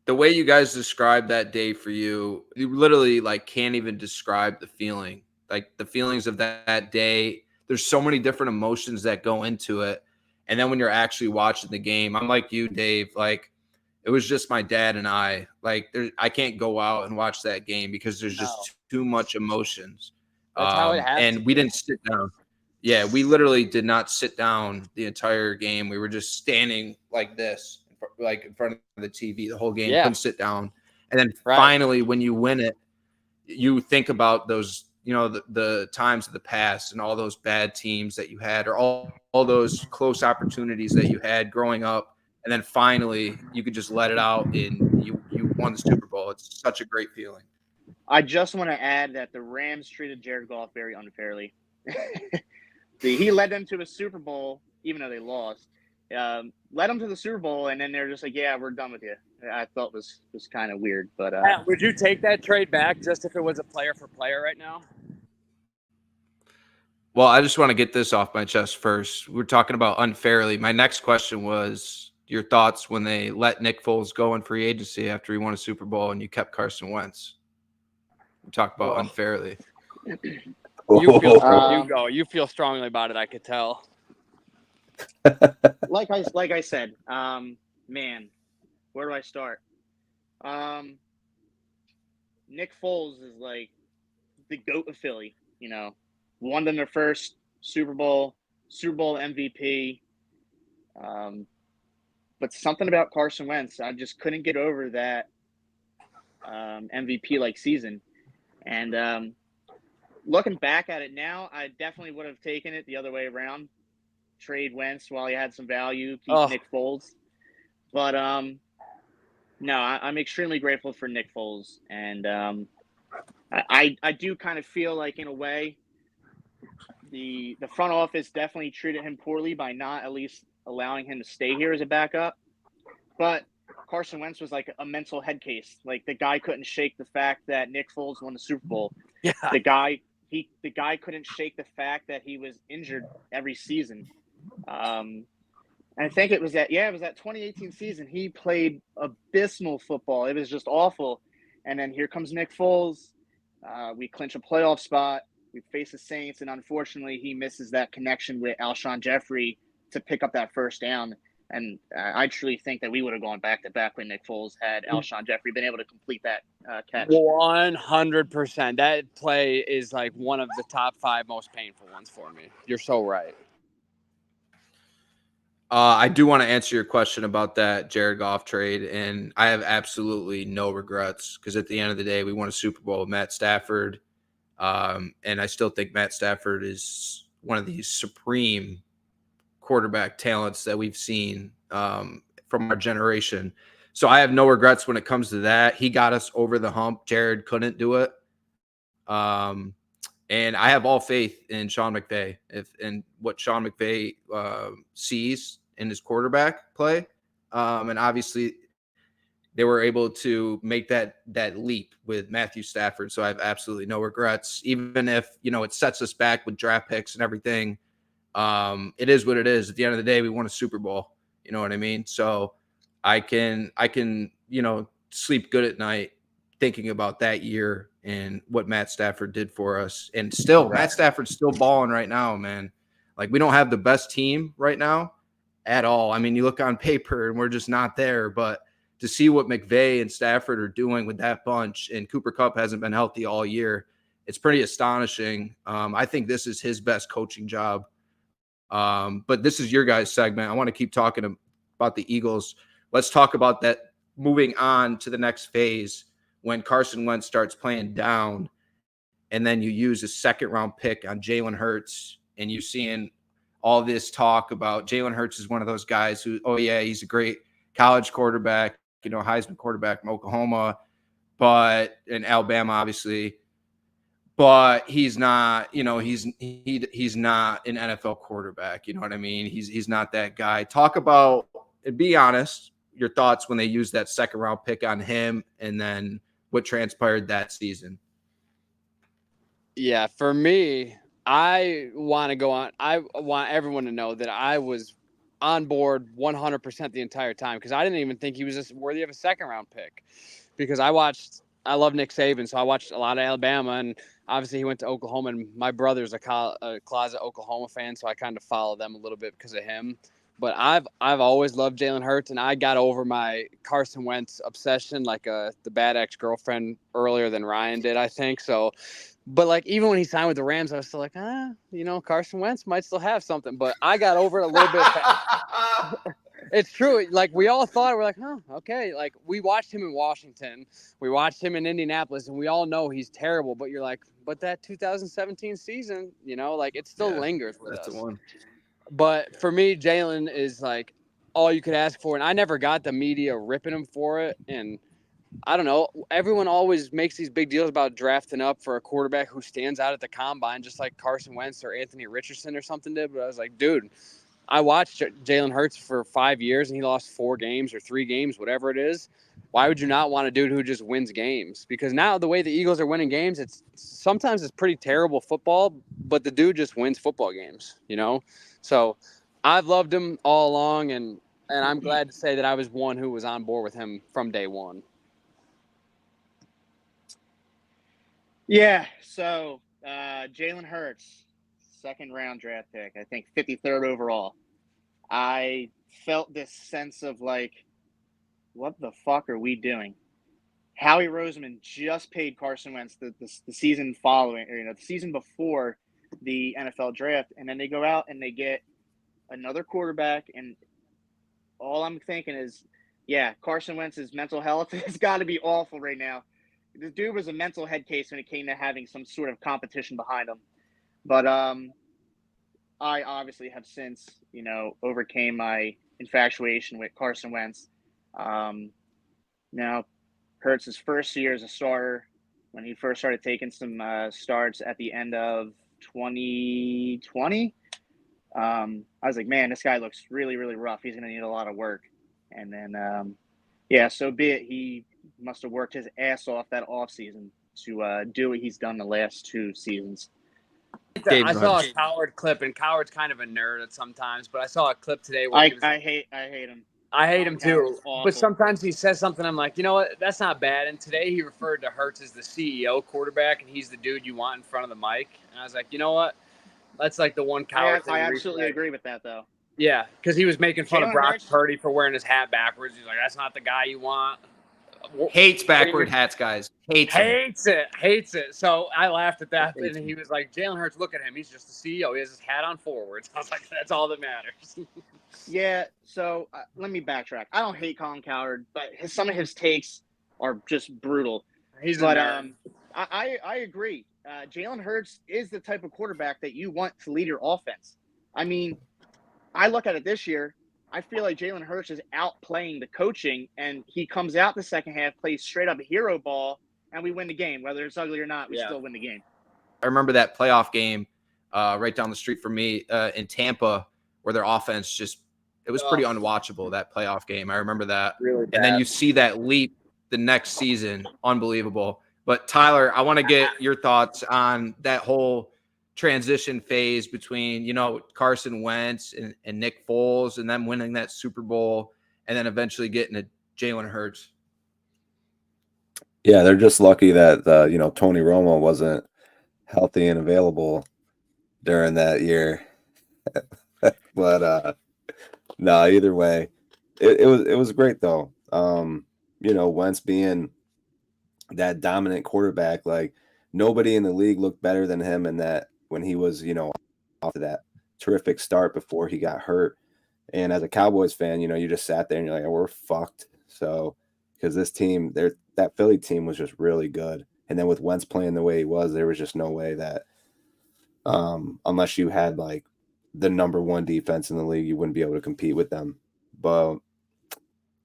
the way you guys described that day for you literally like can't even describe the feeling. Like the feelings of that day. There's so many different emotions that go into it. And then when you're actually watching the game, I'm like you, Dave, like it was just my dad and I. Like I can't go out and watch that game because there's just too much emotions. That's how it has to and we didn't sit down. Yeah, we literally did not sit down the entire game. We were just standing like this, like in front of the TV the whole game. Yeah. Couldn't sit down. And then finally, when you win it, you think about those, you know, the times of the past and all those bad teams that you had, or all those close opportunities that you had growing up. And then finally, you could just let it out and you won the Super Bowl. It's such a great feeling. I just want to add that the Rams treated Jared Goff very unfairly. He led them to a Super Bowl, even though they lost. Led them to the Super Bowl, and then they're just like, "Yeah, we're done with you." I thought was kind of weird, but Matt, would you take that trade back just if it was a player for player right now? Well, I just want to get this off my chest first. We're talking about unfairly. My next question was your thoughts when they let Nick Foles go in free agency after he won a Super Bowl and you kept Carson Wentz. We talk about unfairly. You feel strongly about it, I could tell. like I said, man, where do I start? Nick Foles is like the GOAT of Philly, you know. Won them their first Super Bowl MVP. But something about Carson Wentz, I just couldn't get over that MVP-like season. And looking back at it now, I definitely would have taken it the other way around. Trade Wentz while he had some value, keep Nick Foles. But no, I'm extremely grateful for Nick Foles. And I do kind of feel like, in a way, the front office definitely treated him poorly by not at least allowing him to stay here as a backup. But Carson Wentz was like a mental head case. Like, the guy couldn't shake the fact that Nick Foles won the Super Bowl. Yeah. The guy couldn't shake the fact that he was injured every season. I think it was that 2018 season. He played abysmal football. It was just awful. And then here comes Nick Foles. We clinch a playoff spot. We face the Saints, and unfortunately, he misses that connection with Alshon Jeffrey to pick up that first down. And I truly think that we would have gone back-to-back when Nick Foles had Alshon Jeffrey been able to complete that catch. 100%. That play is like one of the top 5 most painful ones for me. You're so right. I do want to answer your question about that Jared Goff trade, and I have absolutely no regrets because at the end of the day, we won a Super Bowl with Matt Stafford, and I still think Matt Stafford is one of these supreme quarterback talents that we've seen from our generation. So I have no regrets when it comes to that. He got us over the hump. Jared couldn't do it. And I have all faith in Sean McVay and what Sean McVay sees in his quarterback play. And obviously they were able to make that leap with Matthew Stafford. So I have absolutely no regrets, even if, you know, it sets us back with draft picks and everything. It is what it is. At the end of the day, we won a Super Bowl. You know what I mean? So I can, you know, sleep good at night thinking about that year and what Matt Stafford did for us. And still, Matt Stafford's still balling right now, man. Like, we don't have the best team right now at all. I mean, you look on paper and we're just not there, but to see what McVay and Stafford are doing with that bunch, and Cooper Kupp hasn't been healthy all year, it's pretty astonishing. I think this is his best coaching job. But this is your guys' segment. I want to keep talking about the Eagles. Let's talk about that moving on to the next phase when Carson Wentz starts playing down, and then you use a second-round pick on Jalen Hurts, and you're seeing all this talk about Jalen Hurts is one of those guys who, oh, yeah, he's a great college quarterback, you know, Heisman quarterback from Oklahoma, but in Alabama, obviously. But he's not, you know, he's not an NFL quarterback. You know what I mean? He's not that guy. Talk about, and be honest, your thoughts when they used that second-round pick on him, and then what transpired that season. Yeah, for me, I want to go on. I want everyone to know that I was on board 100% the entire time because I didn't even think he was just worthy of a second-round pick. Because I love Nick Saban, so I watched a lot of Alabama, and obviously he went to Oklahoma, and my brother's a closet Oklahoma fan, so I kind of follow them a little bit because of him. But I've always loved Jalen Hurts, and I got over my Carson Wentz obsession like the bad ex-girlfriend earlier than Ryan did, I think. So, but like even when he signed with the Rams, I was still like, Carson Wentz might still have something. But I got over it a little bit fast. It's true. Like we all thought, we're like, okay. Like we watched him in Washington, we watched him in Indianapolis, and we all know he's terrible. But you're like, but that 2017 season, like it still lingers with us. That's the one. But for me, Jalen is like all you could ask for, and I never got the media ripping him for it. And I don't know. Everyone always makes these big deals about drafting up for a quarterback who stands out at the combine, just like Carson Wentz or Anthony Richardson or something did. But I was like, dude. I watched Jalen Hurts for 5 years, and he lost 4 games or 3 games, whatever it is. Why would you not want a dude who just wins games? Because now the way the Eagles are winning games, sometimes it's pretty terrible football, but the dude just wins football games, So I've loved him all along, and I'm glad to say that I was one who was on board with him from day one. Yeah, so Jalen Hurts, second-round draft pick, I think 53rd overall. I felt this sense of like, what the fuck are we doing? Howie Roseman just paid Carson Wentz the season following, or the season before the NFL draft, and then they go out and they get another quarterback, and all I'm thinking is, yeah, Carson Wentz's mental health has got to be awful right now. This dude was a mental head case when it came to having some sort of competition behind him. But I obviously have since, overcame my infatuation with Carson Wentz. Now, Hurts' first year as a starter, when he first started taking some starts at the end of 2020, I was like, man, this guy looks really, really rough. He's going to need a lot of work. And then, so be it. He must have worked his ass off that offseason to do what he's done the last 2 seasons. I saw a Coward clip, and Coward's kind of a nerd at sometimes, but I saw a clip today where I hate him. I hate him too. But sometimes he says something, I'm like, you know what? That's not bad. And today he referred to Hurts as the CEO quarterback, and he's the dude you want in front of the mic. And I was like, you know what? That's like the one Coward thing. I absolutely agree with that, though. Yeah, because he was making fun of Brock Purdy for wearing his hat backwards. He's like, that's not the guy you want. Hates backward hats, guys. Hates it. So I laughed at that, and he was like, Jalen Hurts, look at him. He's just the CEO. He has his hat on forwards. I was like, that's all that matters. Yeah, so let me backtrack. I don't hate Colin Cowherd, but some of his takes are just brutal. I agree. Jalen Hurts is the type of quarterback that you want to lead your offense. I mean, I look at it this year. I feel like Jalen Hurts is outplaying the coaching, and he comes out the second half, plays straight up hero ball, and we win the game. Whether it's ugly or not, we still win the game. I remember that playoff game right down the street from me in Tampa, where their offense it was pretty unwatchable, that playoff game. I remember that. Really bad. And then you see that leap the next season. Unbelievable. But Tyler, I want to get your thoughts on that whole transition phase between, Carson Wentz and Nick Foles, and them winning that Super Bowl, and then eventually getting a Jalen Hurts. Yeah, they're just lucky that Tony Romo wasn't healthy and available during that year. But no, either way, it was great though. Wentz being that dominant quarterback, like nobody in the league looked better than him in that when he was, off of that terrific start before he got hurt. And as a Cowboys fan, you just sat there and you're like, oh, we're fucked. So because this team, that Philly team was just really good. And then with Wentz playing the way he was, there was just no way that unless you had like the number 1 defense in the league, you wouldn't be able to compete with them. But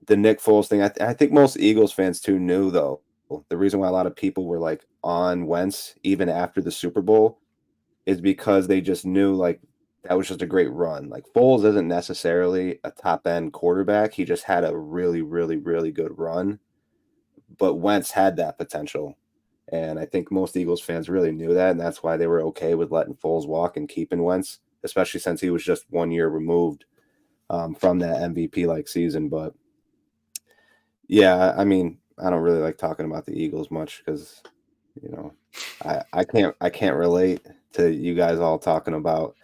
the Nick Foles thing, I think most Eagles fans too knew, though. The reason why a lot of people were like on Wentz even after the Super Bowl is because they just knew like that was just a great run. Like Foles isn't necessarily a top end quarterback. He just had a really, really, really good run. But Wentz had that potential. And I think most Eagles fans really knew that, and that's why they were okay with letting Foles walk and keeping Wentz, especially since he was just 1 year removed from that MVP-like season. But yeah, I mean, I don't really like talking about the Eagles much because, you know, I can't relate to you guys all talking about,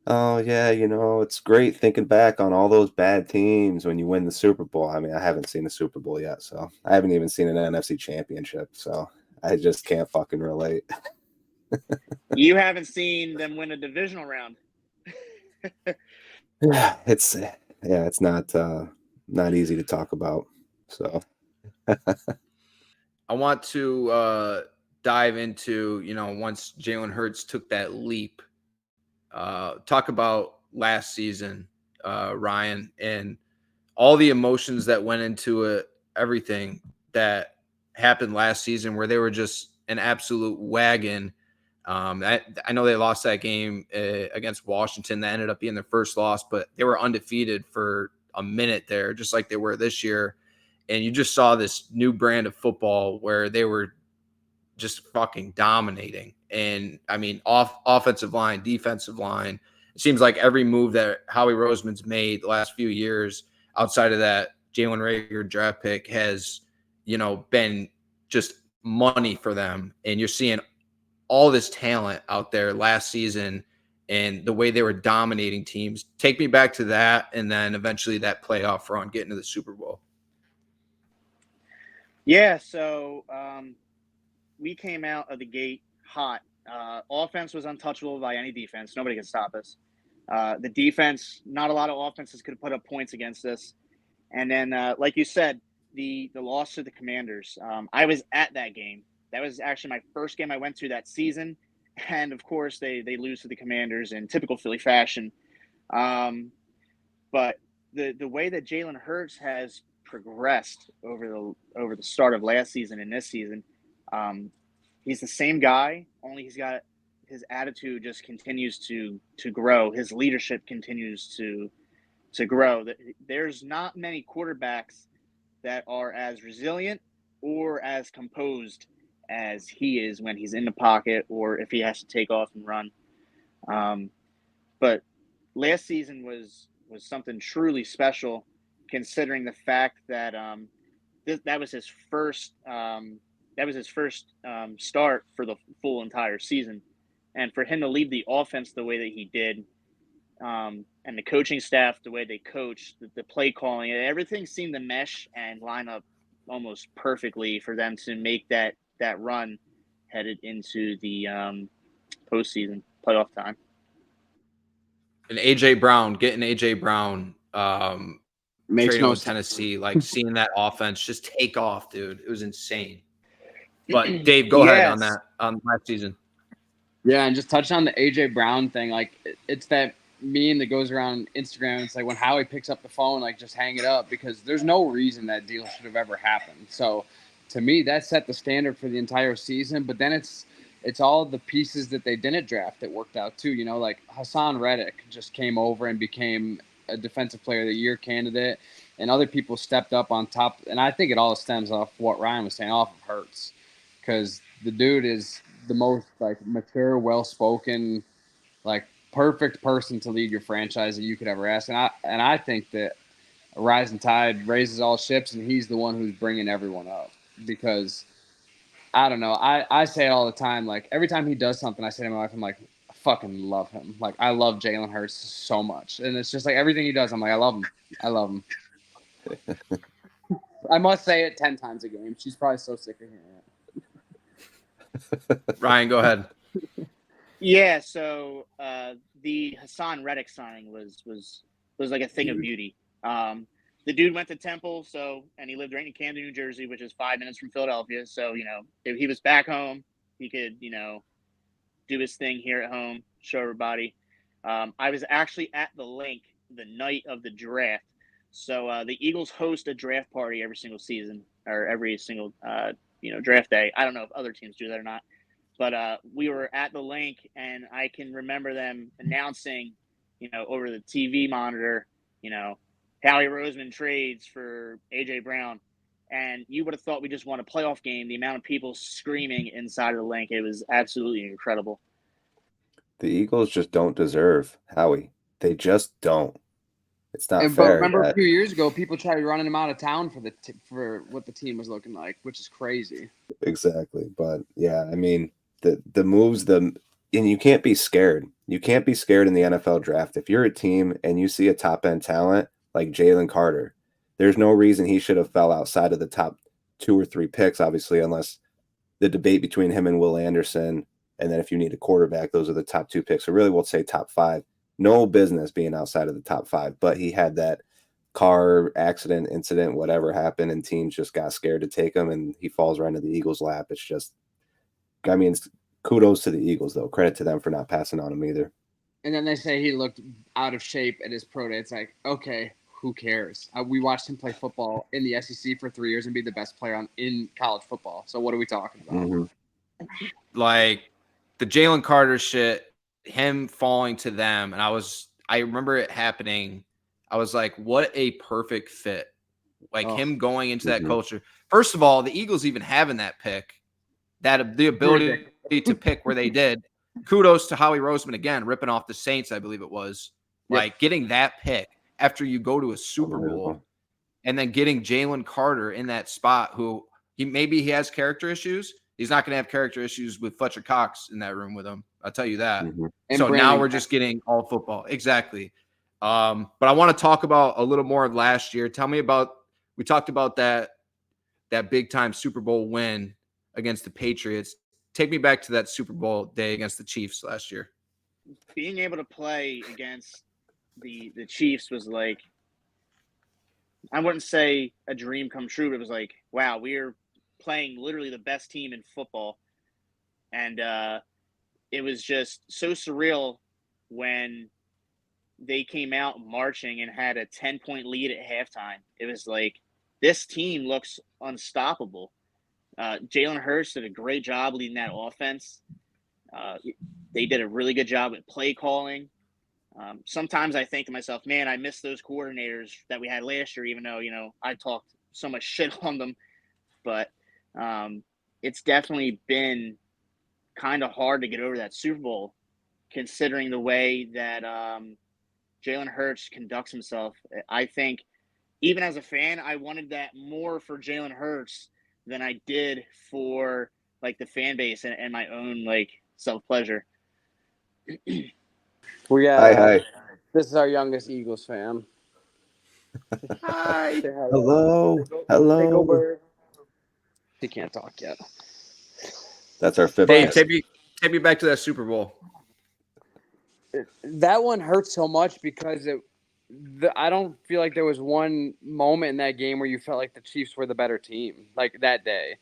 oh yeah, it's great thinking back on all those bad teams when you win the Super Bowl. I mean, I haven't seen the Super Bowl yet, so I haven't even seen an NFC championship, so I just can't fucking relate. You haven't seen them win a divisional round. It's not easy to talk about. So I want to dive into, once Jalen Hurts took that leap, talk about last season, Ryan, and all the emotions that went into it, everything that happened last season where they were just an absolute wagon. I know they lost that game against Washington. That ended up being their first loss, but they were undefeated for a minute there, just like they were this year. And you just saw this new brand of football where they were just fucking dominating. And I mean, offensive line, defensive line. It seems like every move that Howie Roseman's made the last few years, outside of that Jalen Reagor draft pick, has, been just money for them. And you're seeing all this talent out there last season and the way they were dominating teams. Take me back to that, and then eventually that playoff run, getting to the Super Bowl. Yeah, so we came out of the gate hot. Offense was untouchable by any defense. Nobody could stop us. The defense, not a lot of offenses could put up points against us. And then, like you said, the loss to the Commanders. I was at that game. That was actually my first game I went to that season. And, of course, they lose to the Commanders in typical Philly fashion. But the way that Jalen Hurts has progressed over the start of last season and this season, he's the same guy, only he's got his attitude just continues to grow. His leadership continues to grow. There's not many quarterbacks that are as resilient or as composed as he is when he's in the pocket or if he has to take off and run. But last season was something truly special, considering the fact that that was his first start for the full entire season, and for him to lead the offense the way that he did, and the coaching staff the way they coached, the play calling, everything seemed to mesh and line up almost perfectly for them to make that run headed into the postseason playoff time. And AJ Brown, getting AJ Brown, Makes trading no with sense. Tennessee, like seeing that offense just take off, dude. It was insane. But Dave, go ahead on that, on last season. Yeah, and just touch on the AJ Brown thing. Like, it's that meme that goes around Instagram. It's like when Howie picks up the phone, like, just hang it up, because there's no reason that deal should have ever happened. So to me, that set the standard for the entire season. But then it's all the pieces that they didn't draft that worked out too. Like Hassan Reddick just came over and became a Defensive Player of the Year candidate, and other people stepped up on top. And I think it all stems off what Ryan was saying, off of Hurts, because the dude is the most like mature, well-spoken, like perfect person to lead your franchise that you could ever ask. And I think that a rising tide raises all ships, and he's the one who's bringing everyone up, because I don't know. I say it all the time. Like, every time he does something, I say to my wife, I'm like, I fucking love him. Like, I love Jalen Hurts so much. And it's just like everything he does, I'm like, I love him. I love him. I must say it 10 times a game. She's probably so sick of hearing it. Ryan, go ahead. Yeah, so the Hassan Reddick signing was like a thing of beauty. The dude went to Temple, and he lived right in Camden, New Jersey, which is 5 minutes from Philadelphia. So, if he was back home, he could, do his thing here at home, show everybody. I was actually at the link the night of the draft. So the Eagles host a draft party every single season, or every single draft day. I don't know if other teams do that or not. But we were at the link, and I can remember them announcing, over the TV monitor, Howie Roseman trades for AJ Brown, and you would have thought we just won a playoff game. The amount of people screaming inside of the link, it was absolutely incredible. The Eagles just don't deserve Howie. They just don't. It's not But fair. remember a few years ago, people tried running him out of town for what the team was looking like, which is crazy. Exactly. But yeah, I mean, the moves, and you can't be scared. You can't be scared in the NFL draft. If you're a team and you see a top end talent like Jalen Carter, there's no reason he should have fell outside of the top 2 or 3 picks, obviously, unless the debate between him and Will Anderson. And then if you need a quarterback, those are the top 2 picks. So really, we'll say top 5. No business being outside of the top 5, but he had that car accident, incident, whatever happened, and teams just got scared to take him, and he falls right into the Eagles' lap. It's just, I mean, kudos to the Eagles, though. Credit to them for not passing on him either. And then they say he looked out of shape at his pro day. It's like, okay, who cares? We watched him play football in the SEC for 3 years and be the best player in college football. So what are we talking about? Mm-hmm. Like the Jalen Carter shit, him falling to them, and I remember it happening. I was like, what a perfect fit. Like him going into that culture. First of all, the Eagles even having that pick, the ability to pick where they did. Kudos to Howie Roseman again, ripping off the Saints, I believe it was. Like getting that pick after you go to a Super Bowl and then getting Jalen Carter in that spot, who he has character issues. He's not going to have character issues with Fletcher Cox in that room with him. I'll tell you that. So now we're just getting all football. Exactly. But I want to talk about a little more of last year. Tell me about, we talked about that big time Super Bowl win against the Patriots. Take me back to that Super Bowl day against the Chiefs last year. Being able to play against the Chiefs was like, I wouldn't say a dream come true, but it was like, wow, we're playing literally the best team in football. And it was just so surreal when they came out marching and had a 10-point lead at halftime. It was like, this team looks unstoppable. Jalen Hurts did a great job leading that offense. They did a really good job at play calling. Sometimes I think to myself, man, I miss those coordinators that we had last year, even though, I talked so much shit on them. But it's definitely been kind of hard to get over that Super Bowl, considering the way that Jalen Hurts conducts himself. I think even as a fan, I wanted that more for Jalen Hurts than I did for like the fan base and my own like self-pleasure. We got Hi. This is our youngest Eagles fan. Hi. Hello. He can't talk yet. That's our 5th. Dave, take me back to that Super Bowl. That one hurt so much because I don't feel like there was one moment in that game where you felt like the Chiefs were the better team. Like that day,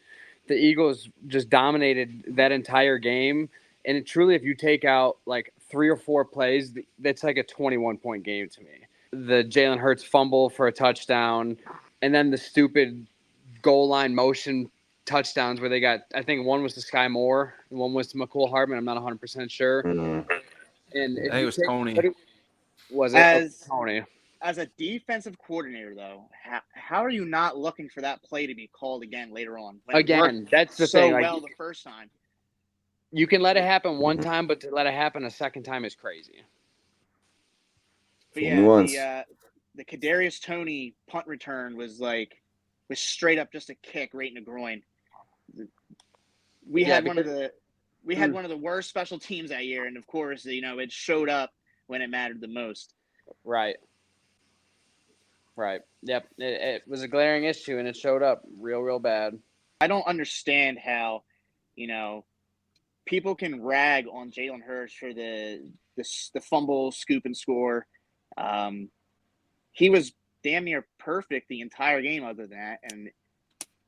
the Eagles just dominated that entire game. And truly, if you take out like 3 or 4 plays, that's like a 21-point game to me. The Jalen Hurts fumble for a touchdown, and then the stupid goal line motion touchdowns where they got, I think one was to Sky Moore, and one was to McCole Hardman. I'm not 100% sure. Mm-hmm. And I think it was Tony. Was it Tony? As a defensive coordinator, though, how are you not looking for that play to be called again later on? Again, that's the so thing. Well, the first time. You can let it happen one time, but to let it happen a second time is crazy. But yeah, the Kadarius Toney punt return was straight up just a kick right in the groin. We had one of the worst special teams that year, and of course, it showed up when it mattered the most. Right. Yep. It was a glaring issue, and it showed up real bad. I don't understand how, people can rag on Jalen Hurts for the fumble, scoop, and score. He was damn near perfect the entire game other than that, and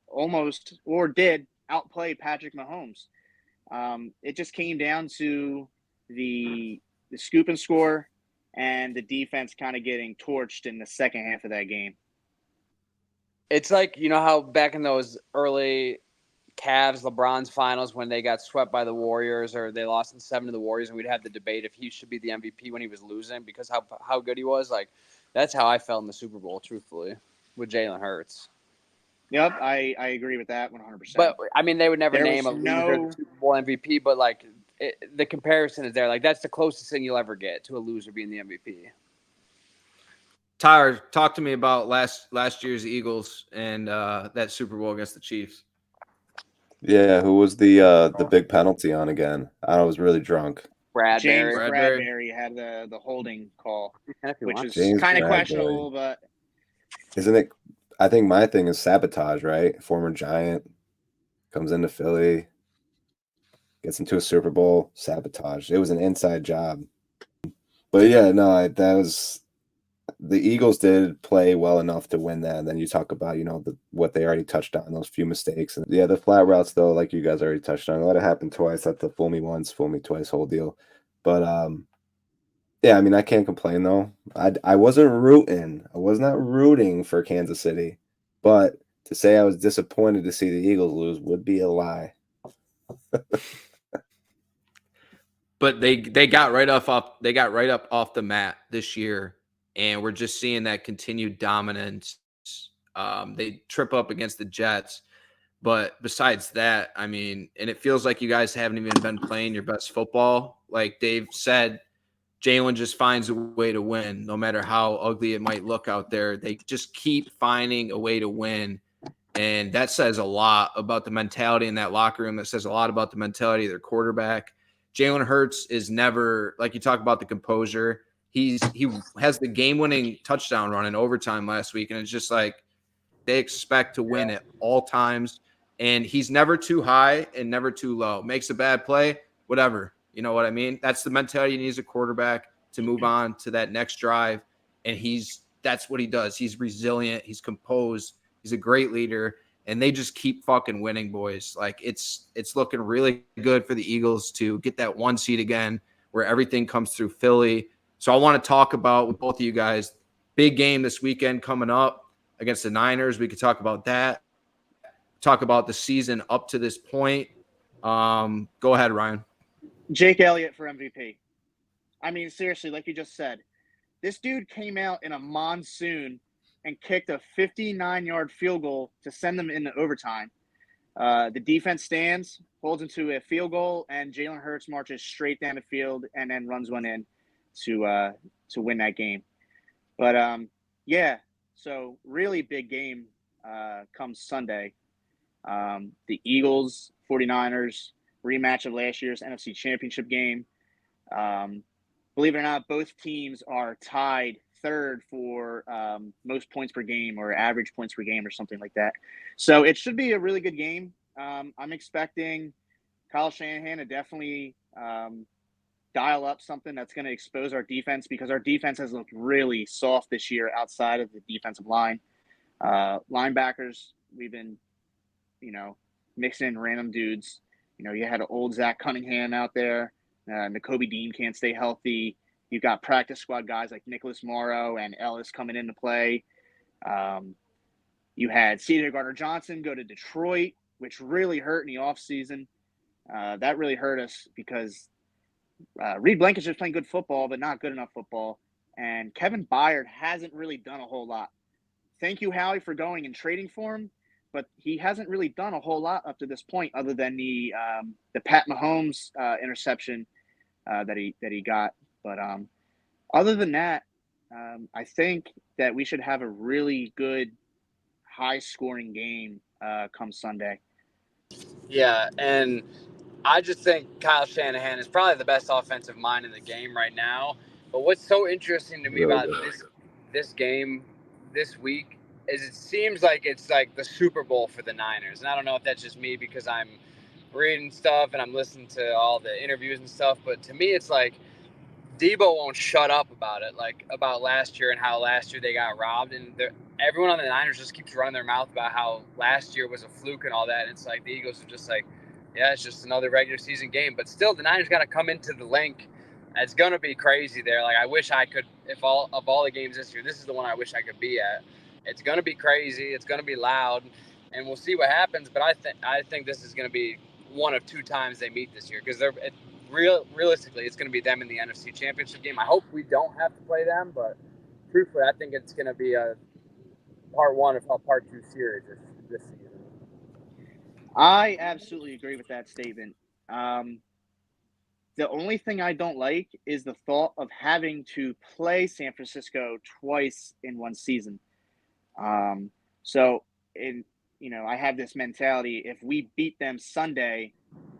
almost or did outplay Patrick Mahomes. It just came down to the scoop and score and the defense kind of getting torched in the second half of that game. It's like, how back in those early Cavs, LeBron's finals when they got swept by the Warriors or they lost in 7 to the Warriors, and we'd have the debate if he should be the MVP when he was losing because how good he was. Like, that's how I felt in the Super Bowl, truthfully, with Jalen Hurts. Yep, I agree with that 100%. But I mean, they would never There name was a loser the Super Bowl MVP, but like the comparison is there. Like that's the closest thing you'll ever get to a loser being the MVP. Tyler, talk to me about last year's Eagles and that Super Bowl against the Chiefs. Yeah, who was the big penalty on again? I was really drunk. James Bradbury. Bradbury had the holding call, which is James kind of Bradbury. questionable, but Isn't it? I think my thing is sabotage, right? Former Giant comes into Philly, gets into a Super Bowl, sabotage. It was an inside job. But yeah, no, that was the Eagles did play well enough to win that. And then you talk about, what they already touched on, those few mistakes. And yeah, the flat routes, though, like you guys already touched on, let it happen twice. That's the fool me once, fool me twice whole deal. But yeah, I mean, I can't complain, though. I wasn't rooting. I was not rooting for Kansas City. But to say I was disappointed to see the Eagles lose would be a lie. But they got right up off the mat this year, and we're just seeing that continued dominance. They trip up against the Jets, but besides that, I mean, and it feels like you guys haven't even been playing your best football. Like Dave said, Jalen just finds a way to win, no matter how ugly it might look out there. They just keep finding a way to win. And that says a lot about the mentality in that locker room. That says a lot about the mentality of their quarterback. Jalen Hurts is never, like you talk about the composure. He has the game-winning touchdown run in overtime last week, and it's just like they expect to win at all times. And he's never too high and never too low. Makes a bad play, whatever. You know what I mean? That's the mentality he needs a quarterback to move on to that next drive. And that's what he does. He's resilient. He's composed. He's a great leader. And they just keep fucking winning, boys. Like it's looking really good for the Eagles to get that 1 seed again, where everything comes through Philly. So I want to talk about with both of you guys, big game this weekend coming up against the Niners. We could talk about that. Talk about the season up to this point. Go ahead, Ryan. Jake Elliott for MVP. I mean, seriously, like you just said, this dude came out in a monsoon and kicked a 59-yard field goal to send them into overtime. The defense stands, holds into a field goal, and Jalen Hurts marches straight down the field and then runs one in to win that game. But yeah, so really big game comes Sunday. The Eagles, 49ers, rematch of last year's NFC Championship game. Believe it or not, both teams are tied third for most points per game or average points per game or something like that. So it should be a really good game. I'm expecting Kyle Shanahan to definitely dial up something that's going to expose our defense, because our defense has looked really soft this year outside of the defensive line. Linebackers, we've been, mixing in random dudes. You had an old Zach Cunningham out there. Nakobe Dean can't stay healthy. You've got practice squad guys like Nicholas Morrow and Ellis coming into play. You had C.J. Gardner-Johnson go to Detroit, which really hurt in the offseason. That really hurt us because Reed Blankenship's just playing good football, but not good enough football. And Kevin Byard hasn't really done a whole lot. Thank you, Howie, for going and trading for him, but he hasn't really done a whole lot up to this point, other than the Pat Mahomes interception that he got. But other than that, I think that we should have a really good, high-scoring game come Sunday. Yeah, and I just think Kyle Shanahan is probably the best offensive mind in the game right now. But what's so interesting to me about this game this week is it seems like it's like the Super Bowl for the Niners. And I don't know if that's just me because I'm reading stuff and I'm listening to all the interviews and stuff. But to me, it's like Debo won't shut up about it, like about last year and how last year they got robbed. And everyone on the Niners just keeps running their mouth about how last year was a fluke and all that. And it's like the Eagles are just like, yeah, it's just another regular season game. But still, the Niners got to come into the link. It's going to be crazy there. Like, I wish I could, of all the games this year, this is the one I wish I could be at. It's going to be crazy. It's going to be loud. And we'll see what happens. But I think this is going to be one of 2 times they meet this year, because realistically, it's going to be them in the NFC Championship game. I hope we don't have to play them. But truthfully, I think it's going to be a part 1 of a part 2 series this season. I absolutely agree with that statement. The only thing I don't like is the thought of having to play San Francisco twice in one season. So, I have this mentality: if we beat them Sunday,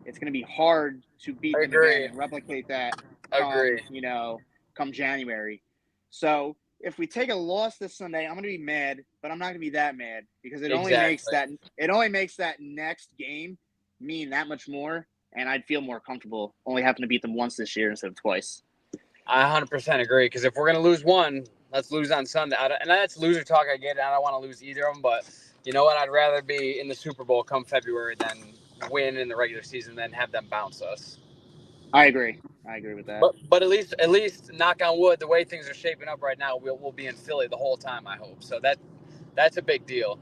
it's going to be hard to beat them again and replicate that come January. So, if we take a loss this Sunday, I'm going to be mad, but I'm not going to be that mad because it only makes that next game mean that much more, and I'd feel more comfortable only having to beat them once this year instead of twice. I 100% agree, because if we're going to lose one, let's lose on Sunday. And that's loser talk, I get it. I don't want to lose either of them, but you know what? I'd rather be in the Super Bowl come February than win in the regular season than have them bounce us. I agree with that. But at least knock on wood, the way things are shaping up right now, we'll be in Philly the whole time, I hope. So that's a big deal.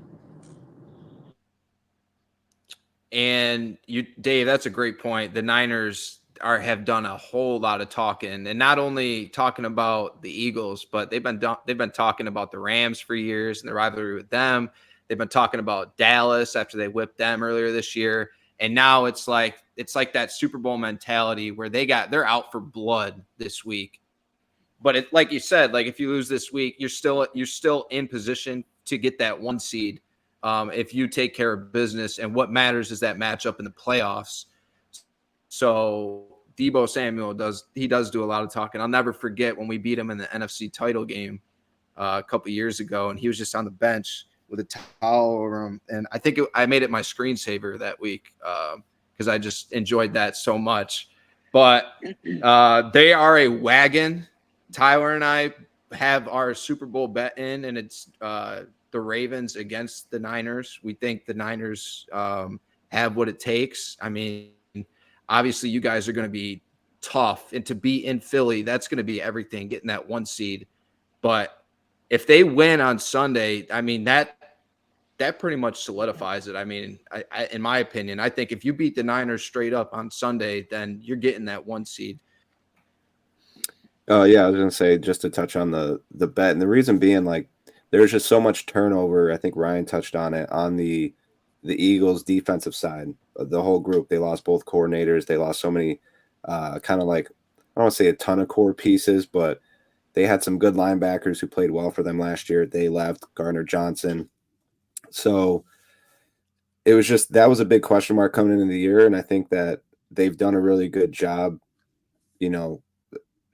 And Dave, that's a great point. The Niners have done a whole lot of talking, and not only talking about the Eagles, but they've been talking about the Rams for years and the rivalry with them. They've been talking about Dallas after they whipped them earlier this year, and now it's like that Super Bowl mentality where they're out for blood this week. But like you said, like if you lose this week, you're still in position to get that 1 seed. If you take care of business, and what matters is that matchup in the playoffs. So Deebo Samuel does do a lot of talking. I'll never forget when we beat him in the NFC title game a couple years ago, and he was just on the bench with a towel over him. And I think I made it my screensaver that week because I just enjoyed that so much. But they are a wagon. Tyler and I have our Super Bowl bet in, and it's the Ravens against the Niners. We think the Niners have what it takes. I mean, obviously you guys are going to be tough, and to be in Philly, that's going to be everything, getting that 1 seed. But if they win on Sunday, I mean, that pretty much solidifies it. I mean, I in my opinion, I think if you beat the Niners straight up on Sunday, then you're getting that 1 seed. Yeah, I was going to say, just to touch on the bet, and the reason being, like, there's just so much turnover. I think Ryan touched on it on the Eagles defensive side. The whole group, they lost both coordinators. They lost so many kind of like, I don't want to say a ton of core pieces, but they had some good linebackers who played well for them last year. They left Gardner Johnson. So it was just, that was a big question mark coming into the year. And I think that they've done a really good job,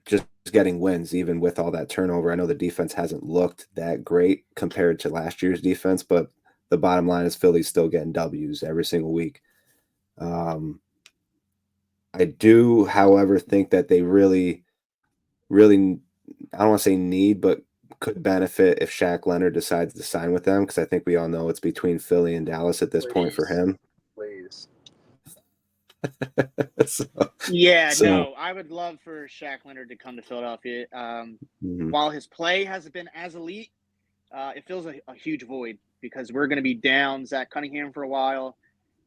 just getting wins, even with all that turnover. I know the defense hasn't looked that great compared to last year's defense, but the bottom line is Philly's still getting W's every single week. I do, however, think that they really, really, I don't want to say need, but could benefit if Shaq Leonard decides to sign with them, because I think we all know it's between Philly and Dallas at this point for him. Please. No, I would love for Shaq Leonard to come to Philadelphia. While his play hasn't been as elite, it fills a huge void, because we're going to be down Zach Cunningham for a while,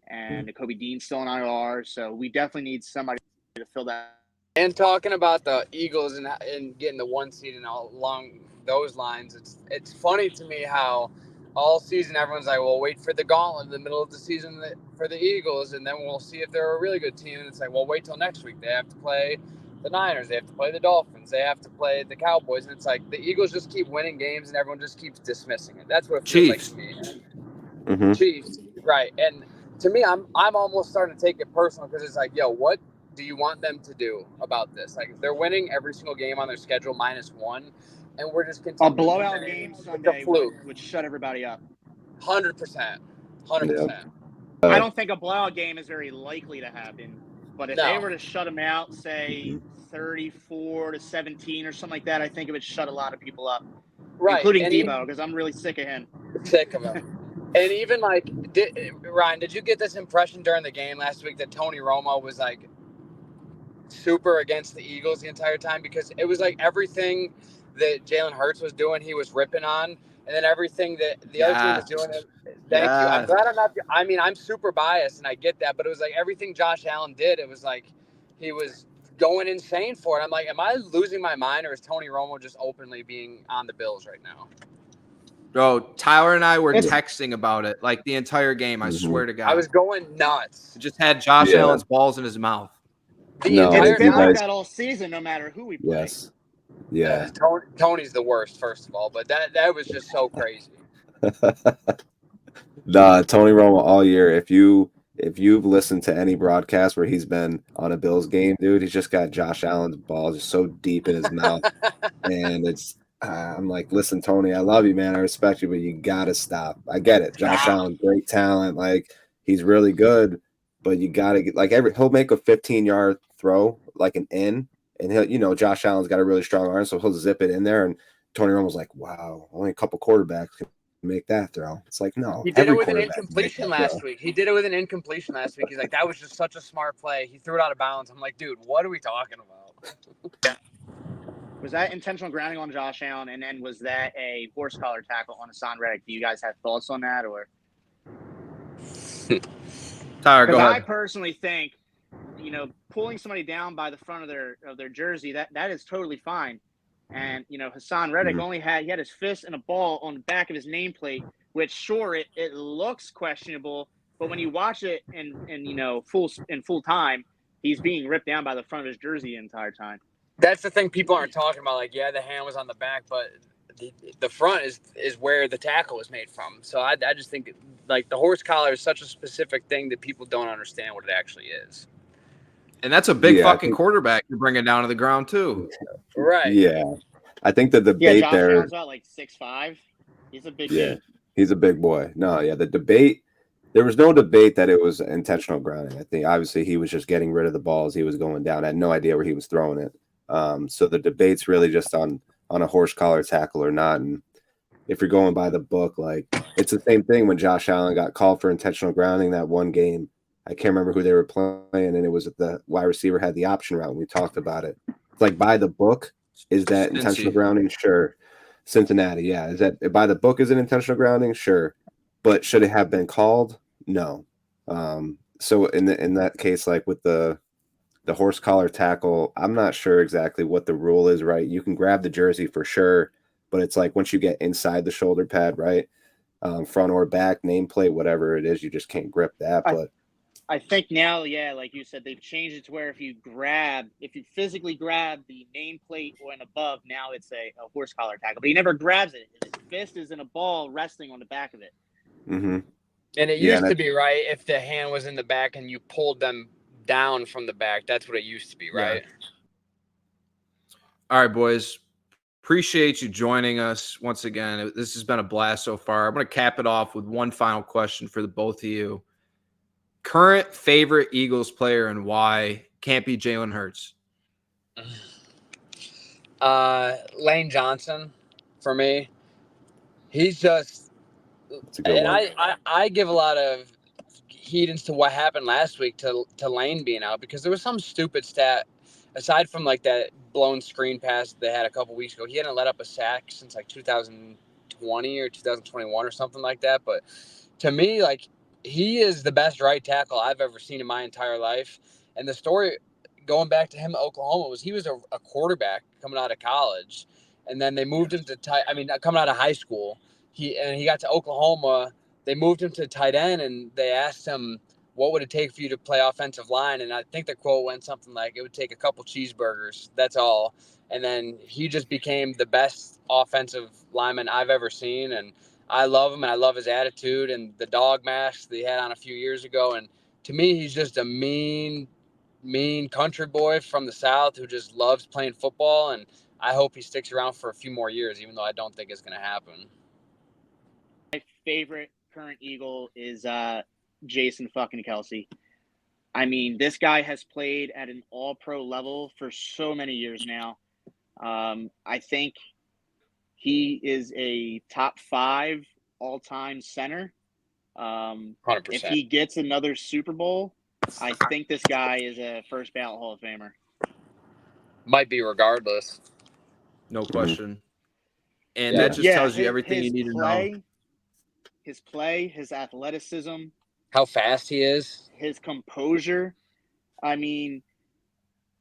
and Kobe Dean's still on IR, so we definitely need somebody to fill that. And talking about the Eagles and getting the 1 seed and all along those lines, it's funny to me how all season everyone's like, well, wait for the gauntlet in the middle of the season for the Eagles, and then we'll see if they're a really good team. And it's like, well, wait till next week. They have to play the Niners. They have to play the Dolphins. They have to play the Cowboys. And it's like the Eagles just keep winning games, and everyone just keeps dismissing it. That's what it feels like to me. Chiefs, right. And to me, I'm almost starting to take it personal, because it's like, yo, what do you want them to do about this? Like, if they're winning every single game on their schedule -1, and we're just continuing. A blowout game Sunday would shut everybody up. 100%. I don't think a blowout game is very likely to happen, but if they were to shut them out, say 34-17 or something like that, I think it would shut a lot of people up, including Deebo, because I'm really sick of him. And even like, Ryan, did you get this impression during the game last week that Tony Romo was like super against the Eagles the entire time? Because it was like everything that Jalen Hurts was doing, he was ripping on, and then everything that the other team was doing. Thank you. I'm glad I'm not. I mean, I'm super biased, and I get that, but it was like everything Josh Allen did, it was like he was going insane for it. I'm like, am I losing my mind, or is Tony Romo just openly being on the Bills right now? Bro, Tyler and I were It's- texting about it like the entire game. I swear to God. I was going nuts. He just had Josh Yeah. Allen's balls in his mouth. The No, entire It's been you like guys- that all season, no matter who we play. Yes. Yeah. Tony's the worst, first of all, but that was just so crazy. Nah, Tony Romo all year. If you've listened to any broadcast where he's been on a Bills game, dude, he's just got Josh Allen's balls just so deep in his mouth, and it's. I'm like, listen, Tony, I love you, man. I respect you, but you gotta stop. I get it. Josh Allen, great talent, like he's really good, but you gotta get like he'll make a 15-yard throw, like an in, and Josh Allen's got a really strong arm, so he'll zip it in there, and Tony Romo's like, wow, only a couple quarterbacks can make that throw. It's like, no, He did it with an quarterback can make incompletion that last throw. week. He's like, that was just such a smart play. He threw it out of bounds. I'm like, dude, what are we talking about? Was that intentional grounding on Josh Allen, and then was that a horse collar tackle on Hassan Reddick? Do you guys have thoughts on that, or? Tyler, go Because I ahead. personally think, pulling somebody down by the front of their jersey, that is totally fine. And Hassan Reddick Mhm. he had his fist and a ball on the back of his nameplate, which sure it looks questionable, but when you watch it in full time, he's being ripped down by the front of his jersey the entire time. That's the thing people aren't talking about. Like, yeah, the hand was on the back, but the front is where the tackle was made from. So I just think like the horse collar is such a specific thing that people don't understand what it actually is. And that's a big Yeah, I fucking think- quarterback you're bringing down to the ground too. Right. Yeah, I think the Yeah, debate Josh there. Allen's about like 6'5". He's a big Yeah, dude. he's a big boy. No, yeah, the debate. There was no debate that it was intentional grounding. I think obviously he was just getting rid of the balls. He was going down. I had no idea where he was throwing it. So the debate's really just on a horse collar tackle or not. And if you're going by the book, like it's the same thing when Josh Allen got called for intentional grounding that one game. I can't remember who they were playing, and it was the wide receiver had the option route. And we talked about it. It's like by the book, is that intentional grounding? Sure. Cincinnati, yeah. Is that by the book? Is it intentional grounding? Sure. But should it have been called? No. So in that case, like with the horse collar tackle, I'm not sure exactly what the rule is, right? You can grab the jersey for sure, but it's like once you get inside the shoulder pad, right? Front or back, nameplate, whatever it is, you just can't grip that. But I think now, yeah, like you said, they've changed it to where if you physically grab the nameplate or and above, now it's a horse collar tackle. But he never grabs it. His fist is in a ball resting on the back of it. mm-hmm. And it used to be, right, if the hand was in the back and you pulled them down from the back. That's what it used to be, right? Yeah. All right, boys. Appreciate you joining us once again. This has been a blast so far. I'm going to cap it off with one final question for the both of you. Current favorite Eagles player and why? Can't be Jalen Hurts. Lane Johnson, for me. He's just It's a good one. I give a lot of heed into what happened last week to Lane being out because there was some stupid stat aside from like that blown screen pass they had a couple weeks ago. He hadn't let up a sack since like 2020 or 2021 or something like that. But to me, like he is the best right tackle I've ever seen in my entire life. And the story going back to him at Oklahoma was he was a quarterback coming out of college, and then they moved him to coming out of high school. He got to Oklahoma. They moved him to tight end, and they asked him, what would it take for you to play offensive line? And I think the quote went something like, it would take a couple cheeseburgers. That's all. And then he just became the best offensive lineman I've ever seen. And I love him, and I love his attitude and the dog mask that he had on a few years ago. And to me, he's just a mean country boy from the South who just loves playing football. And I hope he sticks around for a few more years, even though I don't think it's going to happen. My favorite current Eagle is Jason fucking Kelsey. I mean, this guy has played at an all-pro level for so many years now. I think he is a top 5 all-time center. 100%. If he gets another Super Bowl, I think this guy is a first ballot Hall of Famer. Might be regardless. No question. And Yeah. that just tells you everything you need to know. His play, his athleticism, how fast he is, his composure. I mean,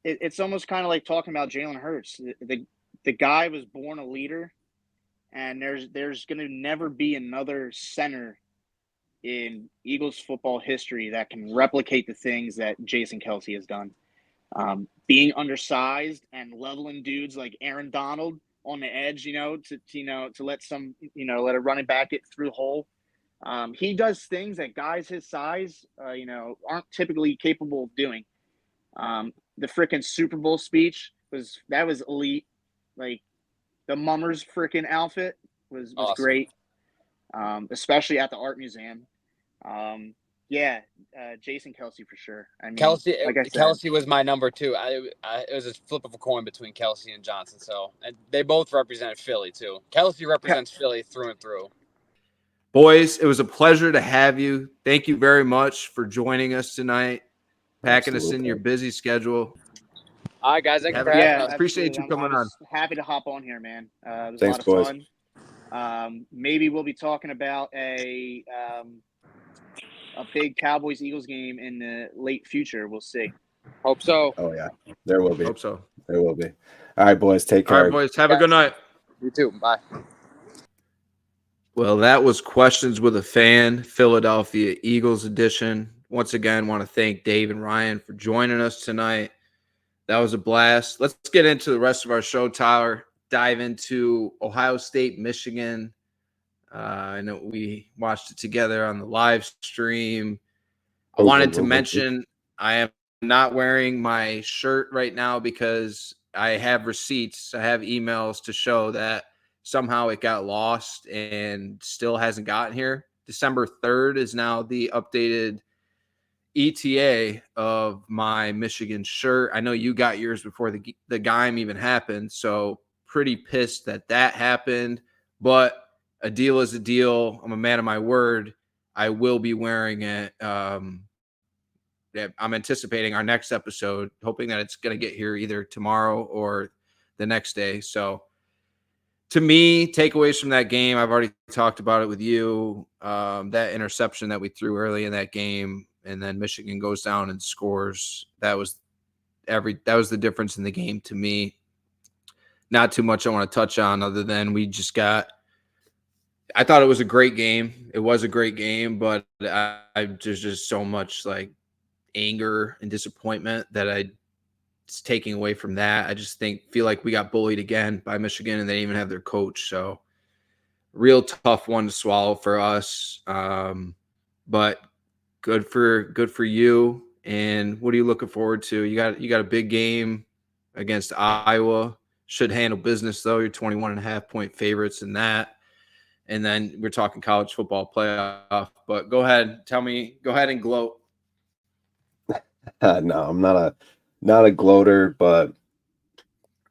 it's almost kind of like talking about Jalen Hurts. The guy was born a leader, and there's going to never be another center in Eagles football history that can replicate the things that Jason Kelce has done. Being undersized and leveling dudes like Aaron Donald on the edge, to let let a running back get through the hole. He does things that guys his size, aren't typically capable of doing. The freaking Super Bowl speech was elite. Like the Mummers freaking outfit was Awesome. great, especially at the art museum. Jason Kelce for sure. I mean, like I said, Kelce was my number 2. It was a flip of a coin between Kelce and Johnson. So and they both represented Philly too. Kelce represents Philly through and through. Boys, it was a pleasure to have you. Thank you very much for joining us tonight, packing us in your busy schedule. All right, guys. Thank you for having us. Appreciate you coming on. Happy to hop on here, man. It was Thanks, a lot of boys. fun. Maybe we'll be talking about a big Cowboys-Eagles game in the late future. We'll see. Hope so. Oh, yeah. There will be. Hope so. There will be. All right, boys. Take care. All right, boys. Have a good night. You too. Bye. Well, that was Questions with a Fan, Philadelphia Eagles edition. Once again, want to thank Dave and Ryan for joining us tonight. That was a blast. Let's get into the rest of our show, Tyler. Dive into Ohio State, Michigan. I know we watched it together on the live stream. I wanted to mention I am not wearing my shirt right now because I have receipts. I have emails to show that somehow it got lost and still hasn't gotten here. December 3rd is now the updated ETA of my Michigan shirt. I know you got yours before the game even happened, so pretty pissed that happened. But a deal is a deal. I'm a man of my word. I will be wearing it. I'm anticipating our next episode, hoping that it's going to get here either tomorrow or the next day. So to me, takeaways from that game, I've already talked about it with you. That interception that we threw early in that game, and then Michigan goes down and scores. That was the difference in the game to me. Not too much I want to touch on other than I thought it was a great game. It was a great game, but there's just so much like anger and disappointment that it's taking away from that. I just feel like we got bullied again by Michigan, and they didn't even have their coach. So real tough one to swallow for us. But good for you. And what are you looking forward to? You got a big game against Iowa. Should handle business though. You're 21.5 point favorites in that. And then we're talking college football playoff. But go ahead and gloat. No, I'm not a gloater, but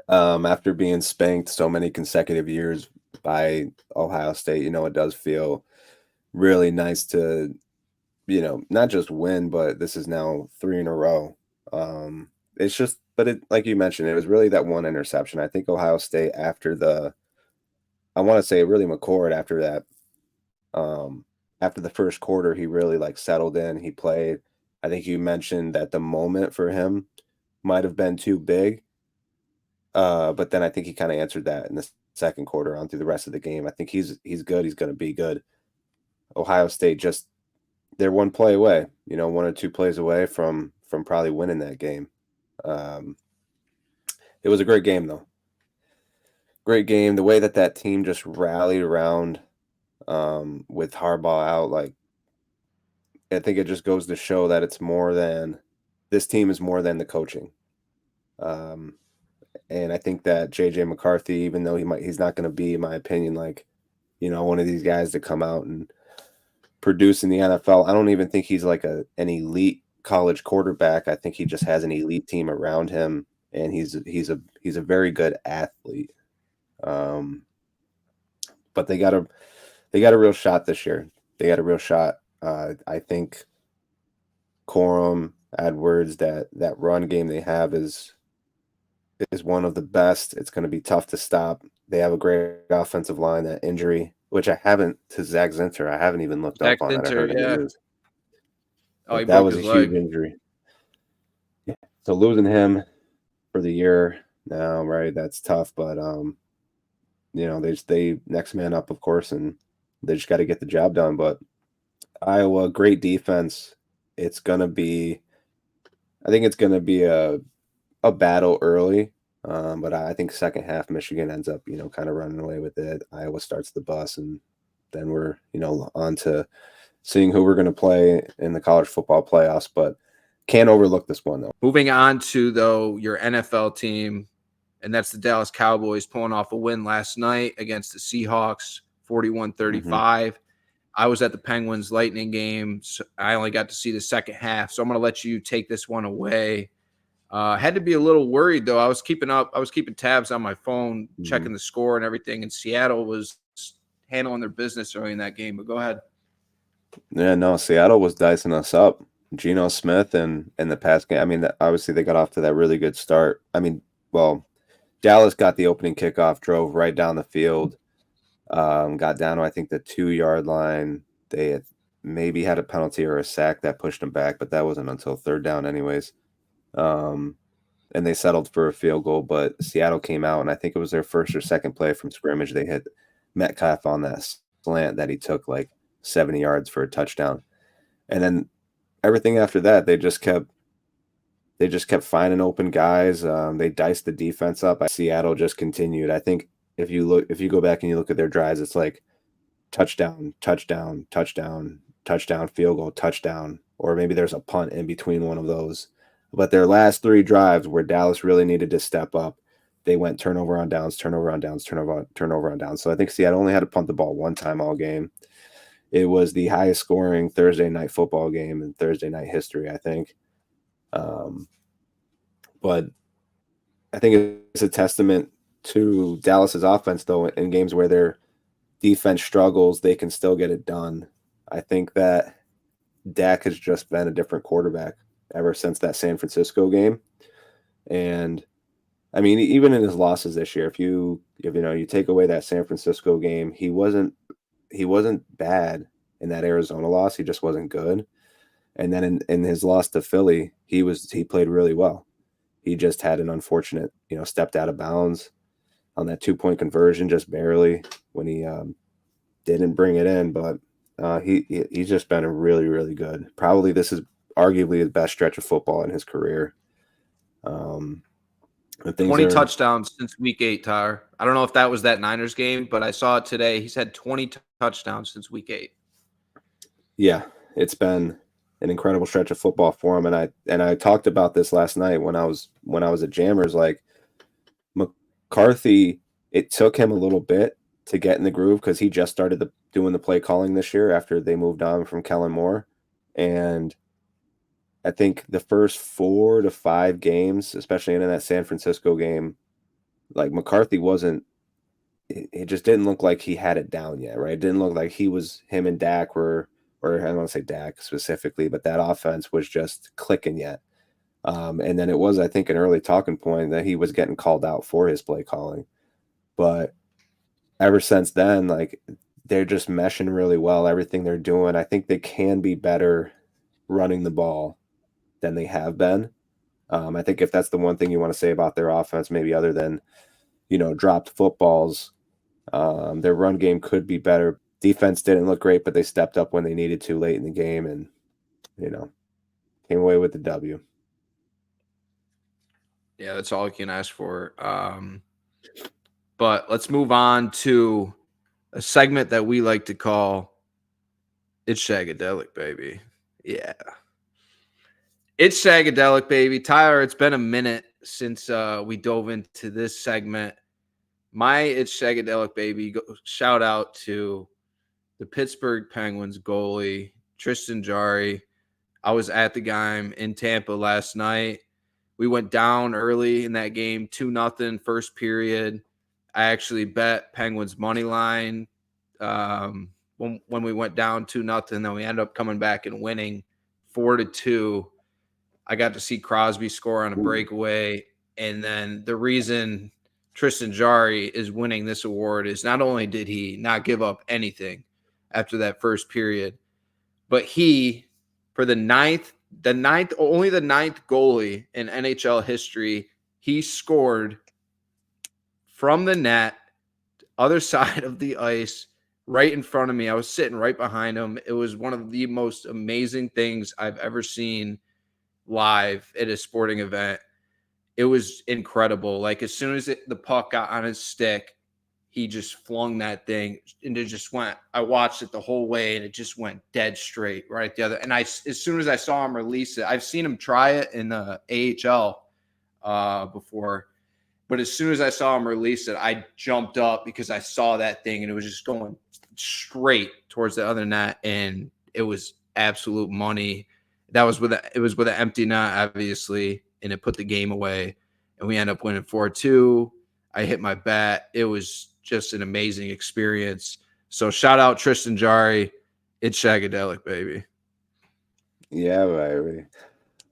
after being spanked so many consecutive years by Ohio State, it does feel really nice to, not just win, but this is now 3 in a row. It's just, but like you mentioned, it was really that one interception. I think Ohio State I want to say really McCord after that, after the first quarter, he really like settled in. He played. I think you mentioned that the moment for him might have been too big. But then I think he kind of answered that in the second quarter on through the rest of the game. I think he's good. He's going to be good. Ohio State they're one play away, 1 or 2 plays away from probably winning that game. It was a great game though. Great game. The way that team just rallied around with Harbaugh out, like I think it just goes to show that this team is more than the coaching. And I think that JJ McCarthy, even though he's not going to be, in my opinion, like, one of these guys to come out and produce in the NFL. I don't even think he's like an elite college quarterback. I think he just has an elite team around him, and he's a very good athlete. But they got a real shot this year. They got a real shot. I think Corum, Edwards, that run game they have is one of the best. It's going to be tough to stop. They have a great offensive line. That injury, which I haven't to Zach Zinter, I haven't even looked up on it. I heard it news. Oh, that was a huge injury. Yeah. So losing him for the year now, right? That's tough. But they next man up, of course, and they just got to get the job done. But Iowa, great defense. I think it's gonna be a battle early, but I think second half Michigan ends up kind of running away with it. Iowa starts the bus, and then we're on to seeing who we're going to play in the college football playoffs. But can't overlook this one though. Moving on to your NFL team, and that's the Dallas Cowboys pulling off a win last night against the Seahawks, 41-35. I was at the Penguins Lightning game. So I only got to see the second half, so I'm going to let you take this one away. Had to be a little worried though. I was keeping tabs on my phone, checking the score and everything, and Seattle was handling their business early in that game. But go ahead. Yeah, no, Seattle was dicing us up. Geno Smith and the pass game. I mean, obviously they got off to that really good start. I mean, well, Dallas got the opening kickoff, drove right down the field, got down to I think the 2-yard line. They had maybe had a penalty or a sack that pushed them back, but that wasn't until third down anyways. And they settled for a field goal, but Seattle came out, and I think it was their first or second play from scrimmage. They hit Metcalf on that slant that he took like 70 yards for a touchdown. And then everything after that, they just kept finding open guys. They diced the defense up. Seattle just continued. I think if you go back and you look at their drives, it's like touchdown, touchdown, touchdown, touchdown, field goal, touchdown, or maybe there's a punt in between one of those. But their last 3 drives where Dallas really needed to step up, they went turnover on downs, turnover on downs, turnover on downs. So I think Seattle only had to punt the ball one time all game. It was the highest scoring Thursday night football game in Thursday night history, I think. But I think it's a testament to Dallas's offense, though, in games where their defense struggles, they can still get it done. I think that Dak has just been a different quarterback ever since that San Francisco game. And I mean, even in his losses this year, if you take away that San Francisco game, he wasn't bad in that Arizona loss. He just wasn't good. And then in his loss to Philly, he played really well. He just had an unfortunate, stepped out of bounds on that 2-point conversion, just barely, when he didn't bring it in. But he's just been a really, really good. Probably this is arguably his best stretch of football in his career. 20 touchdowns since week 8, Tyler. I don't know if that was that Niners game, but I saw it today. He's had 20 touchdowns since week 8. Yeah, it's been an incredible stretch of football for him. And I talked about this last night when I was at Jammers. Like, McCarthy, it took him a little bit to get in the groove because he just started doing the play calling this year after they moved on from Kellen Moore. And I think the first 4 to 5 games, especially in that San Francisco game, like McCarthy it just didn't look like he had it down yet, right? It didn't look like him and Dak were, or I don't want to say Dak specifically, but that offense was just clicking yet. And then it was, I think, an early talking point that he was getting called out for his play calling. But ever since then, like, they're just meshing really well, everything they're doing. I think they can be better running the ball than they have been. I think if that's the one thing you want to say about their offense, maybe other than, dropped footballs, their run game could be better. Defense didn't look great, but they stepped up when they needed to late in the game and, came away with the W. Yeah, that's all you can ask for. But let's move on to a segment that we like to call It's Shagadelic, baby. Yeah. It's Shagadelic, baby. Tyler, it's been a minute since we dove into this segment. My It's Shagadelic, baby. Shout out to the Pittsburgh Penguins goalie, Tristan Jarry. I was at the game in Tampa last night. We went down early in that game, 2-0 first period. I actually bet Penguins money line when we went down 2-0. Then we ended up coming back and winning 4-2. I got to see Crosby score on a breakaway. And then the reason Tristan Jarry is winning this award is not only did he not give up anything after that first period, but he, for the ninth goalie in NHL history, he scored from the net other side of the ice, right in front of me. I was sitting right behind him. It was one of the most amazing things I've ever seen live at a sporting event. It was incredible. Like as soon as the puck got on his stick, he just flung that thing and it just went. I watched it the whole way and it just went dead straight right at the other. And as soon as I saw him release it, I've seen him try it in the AHL before. But as soon as I saw him release it, I jumped up because I saw that thing and it was just going straight towards the other net, and it was absolute money. It was with an empty net, obviously, and it put the game away. And we ended up winning 4-2. I hit my bat. It was just an amazing experience. So shout out Tristan Jarry. It's Shagadelic, baby. Yeah, baby.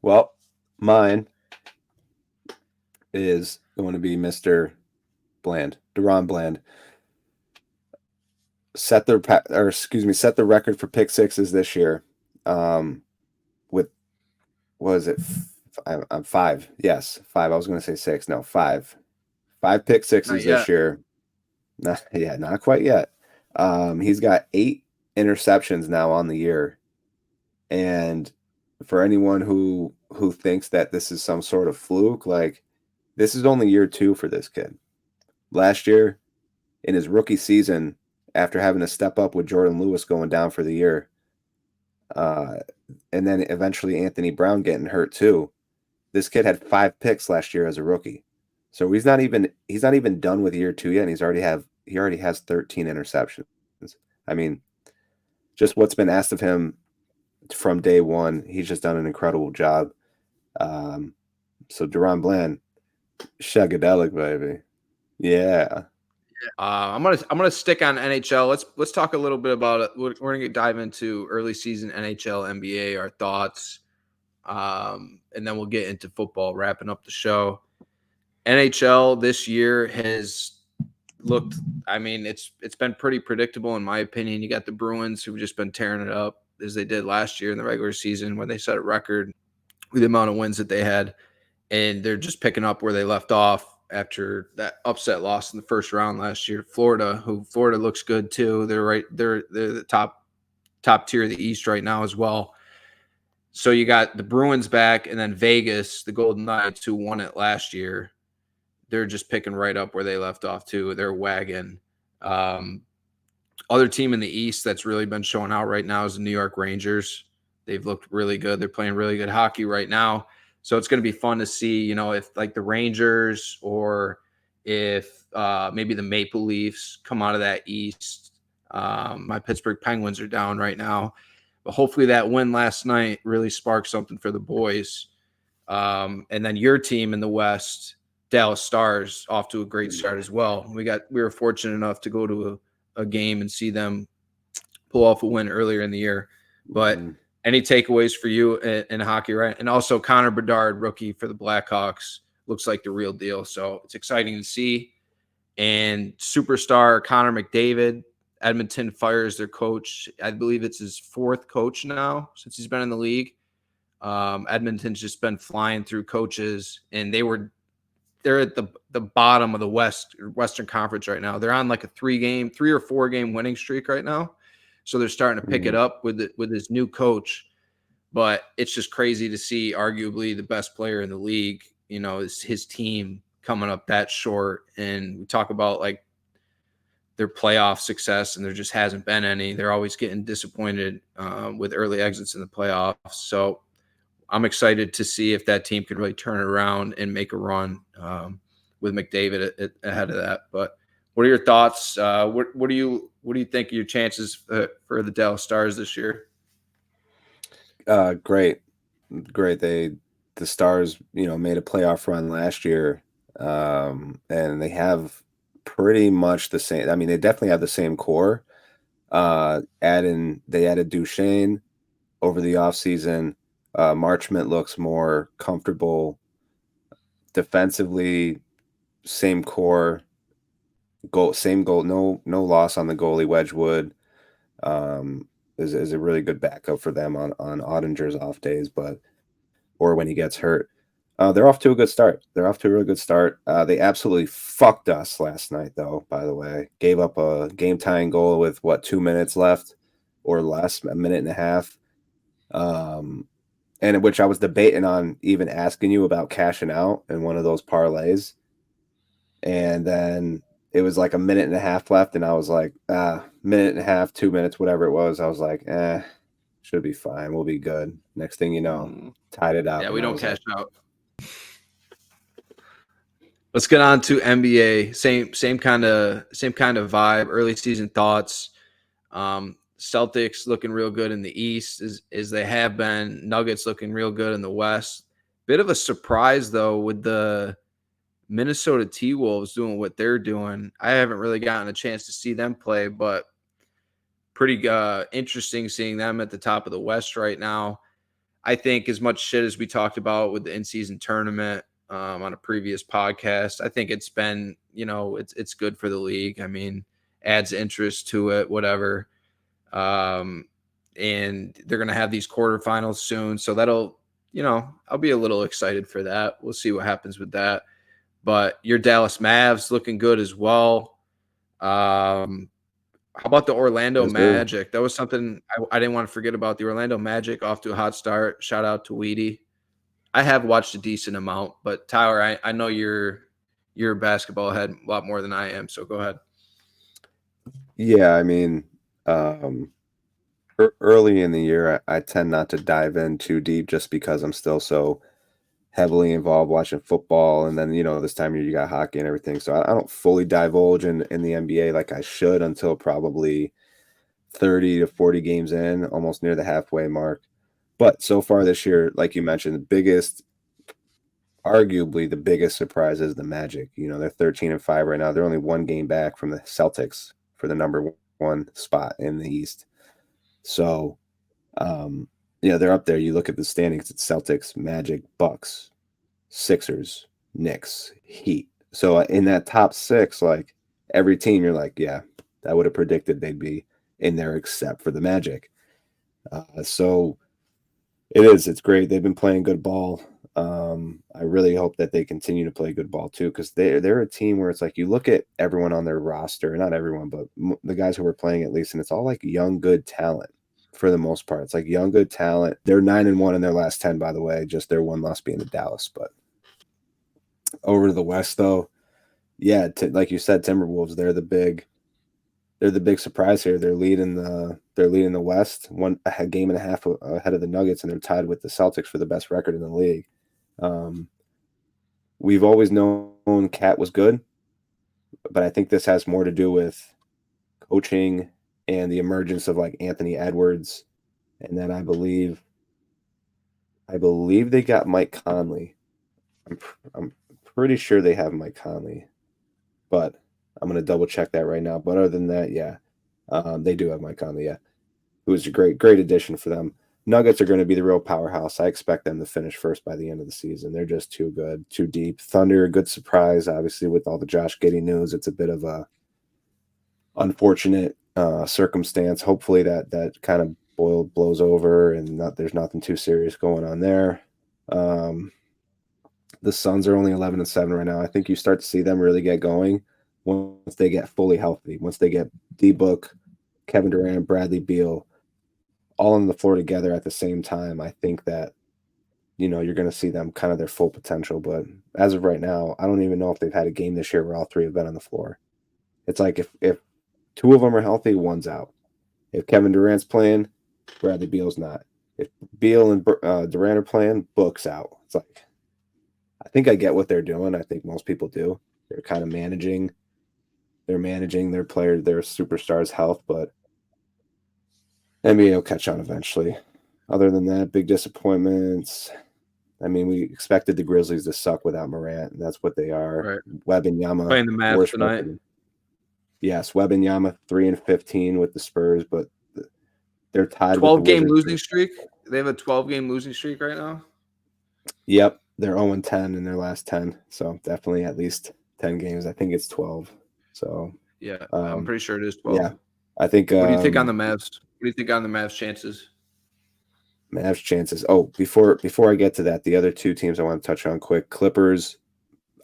Well, mine is going to be Mr. Bland, Deron Bland. Set the record for pick sixes this year. With was it? I'm 5. Yes, 5. I was going to say 6. No, 5. 5 pick sixes this year. Not quite yet. He's got 8 interceptions now on the year, and for anyone who thinks that this is some sort of fluke, like this is only year 2 for this kid. Last year, in his rookie season, after having to step up with Jordan Lewis going down for the year, and then eventually Anthony Brown getting hurt too, this kid had 5 picks last year as a rookie. So he's not even done with year 2 yet, and he already has 13 interceptions. I mean, just what's been asked of him from day one, he's just done an incredible job. So Deron Bland, Shagadelic, baby. Yeah. I'm gonna stick on NHL. Let's talk a little bit about it. We're gonna dive into early season NHL, NBA, our thoughts, and then we'll get into football, wrapping up the show. NHL this year has looked. I mean, it's been pretty predictable in my opinion. You got the Bruins who've just been tearing it up as they did last year in the regular season when they set a record with the amount of wins that they had, and they're just picking up where they left off after that upset loss in the first round last year. Florida looks good too. They're the top tier of the East right now as well. So you got the Bruins back, and then Vegas, the Golden Knights, who won it last year. They're just picking right up where they left off too. They're wagon. Other team in the East that's really been showing out right now is the New York Rangers. They've looked really good. They're playing really good hockey right now. So it's going to be fun to see, if like the Rangers or if maybe the Maple Leafs come out of that East. My Pittsburgh Penguins are down right now. But hopefully that win last night really sparked something for the boys. And then your team in the West, Dallas Stars, off to a great start as well. We were fortunate enough to go to a game and see them pull off a win earlier in the year. But any takeaways for you in hockey, right? And also Connor Bedard, rookie for the Blackhawks, looks like the real deal. So it's exciting to see. And superstar Connor McDavid, Edmonton fires their coach. I believe it's his 4th coach now since he's been in the league. Edmonton's just been flying through coaches, and they're at the bottom of the Western Conference right now. They're on like a 3 or 4 game winning streak right now. So they're starting to pick it up with his new coach. But it's just crazy to see arguably the best player in the league, is his team coming up that short. And we talk about like their playoff success, and there just hasn't been any. They're always getting disappointed with early exits in the playoffs. So I'm excited to see if that team can really turn it around and make a run with McDavid ahead of that. But what are your thoughts? What do you think are your chances for the Dallas Stars this year? Great. The Stars, made a playoff run last year, and they have pretty much the same. I mean, they definitely have the same core. They added Duchesne over the offseason. Marchment looks more comfortable defensively. Same core. Same goal. No loss on the goalie. Wedgwood is a really good backup for them on Ottinger's off days, or when he gets hurt. They're off to a good start. They're off to a really good start. They absolutely fucked us last night, though, by the way. Gave up a game-tying goal with, 2 minutes left or less, a minute and a half. And in which I was debating on even asking you about cashing out in one of those parlays. And then it was like a minute and a half left, and I was like, minute and a half, 2 minutes, whatever it was. I was like, should be fine. We'll be good. Next thing you know, tied it up. Yeah, we don't cash out. Let's get on to NBA. Same kind of vibe. Early season thoughts. Celtics looking real good in the East as they have been. Nuggets looking real good in the West. Bit of a surprise though with the Minnesota T-Wolves doing what they're doing. I haven't really gotten a chance to see them play, but pretty interesting seeing them at the top of the West right now. I think as much shit as we talked about with the in-season tournament on a previous podcast, I think it's been, it's good for the league. I mean, adds interest to it, whatever. And they're going to have these quarterfinals soon. So that'll, I'll be a little excited for that. We'll see what happens with that. But your Dallas Mavs looking good as well. How about the Orlando Magic? That was something I didn't want to forget about. The Orlando Magic off to a hot start. Shout out to Weedy. I have watched a decent amount, but Tyler, I know you're a basketball head a lot more than I am, so go ahead. Yeah, I mean, early in the year, I tend not to dive in too deep just because I'm still so heavily involved watching football, and then this time of year you got hockey and everything, so I don't fully divulge in the NBA like I should until probably 30 to 40 games in, almost near the halfway mark. But so far this year, like you mentioned, arguably the biggest surprise is the Magic. They're 13-5 right now. They're only one game back from the Celtics for the number one spot in the East. So they're up there. You look at the standings, it's Celtics, Magic, Bucks, Sixers, Knicks, Heat. So in that top six, like every team, you're like, yeah, I would have predicted they'd be in there except for the Magic. So it's great. They've been playing good ball. I really hope that they continue to play good ball too, because they're a team where it's like you look at everyone on their roster, not everyone, but the guys who were playing at least, and it's all like young, good talent. For the most part, it's like young, good talent. They're 9-1 in their last 10, by the way. Just their one loss being to Dallas. But over to the West, though, yeah, like you said, Timberwolves. They're the big surprise here. They're leading the West, a game and a half ahead of the Nuggets, and they're tied with the Celtics for the best record in the league. We've always known Cat was good, but I think this has more to do with coaching and the emergence of like Anthony Edwards, and then I believe they got Mike Conley. I'm pretty sure they have Mike Conley, but I'm gonna double check that right now. But other than that, yeah, they do have Mike Conley. Yeah, who was a great addition for them. Nuggets are going to be the real powerhouse. I expect them to finish first by the end of the season. They're just too good, too deep. Thunder, a good surprise, obviously with all the Josh Giddey news. It's a bit of a unfortunate circumstance. Hopefully that kind of blows over and there's nothing too serious going on there. The Suns are only 11-7 right now. I think you start to see them really get going once they get fully healthy. Once they get D-Book, Kevin Durant, Bradley Beal, all on the floor together at the same time. I think that you're going to see them kind of their full potential. But as of right now, I don't even know if they've had a game this year where all three have been on the floor. It's like if two of them are healthy, one's out. If Kevin Durant's playing, Bradley Beal's not. If Beal and Durant are playing, Book's out. It's like, I think I get what they're doing. I think most people do. They're kind of managing. They're managing their players, their superstars' health, but NBA will catch on eventually. Other than that, big disappointments. I mean, we expected the Grizzlies to suck without Morant, and that's what they are. Right. Wembanyama playing the Mavs tonight. Yes, Wembanyama 3-15 with the Spurs, but they're tied 12 with the game Wizards. losing streak. They have a 12-game losing streak right now. Yep, they're 0-10 in their last 10, so definitely at least 10 games. I think it's 12. So yeah, I'm pretty sure it is 12. Yeah, I think. What do you think on the Mavs? What do you think on the Mavs' chances? Mavs chances. Oh, before I get to that, the other two teams I want to touch on quick. Clippers,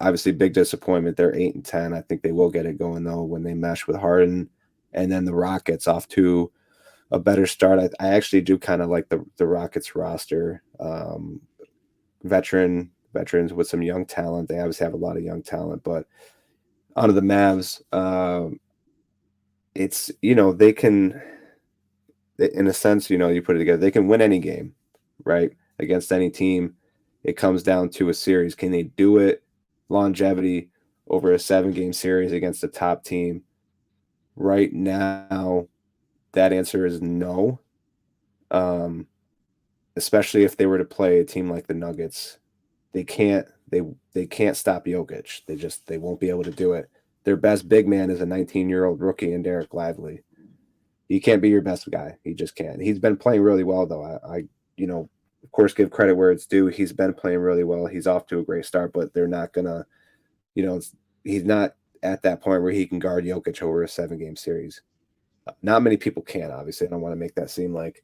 obviously big disappointment. They're 8-10. I think they will get it going though when they mesh with Harden. And then the Rockets off to a better start. I actually do kind of like the Rockets roster. Veterans with some young talent. They obviously have a lot of young talent, but onto the Mavs, it's, they can, in a sense, you put it together, they can win any game, right? Against any team. It comes down to a series. Can they do it longevity over a 7-game series against a top team? Right now, that answer is no. Especially if they were to play a team like the Nuggets. They can't stop Jokic. They won't be able to do it. Their best big man is a 19-year-old rookie in Derek Lively. He can't be your best guy. He just can't. He's been playing really well though. I of course give credit where it's due. He's been playing really well. He's off to a great start, but they're not gonna, he's not at that point where he can guard Jokic over a 7-game series. Not many people can, obviously. I don't want to make that seem like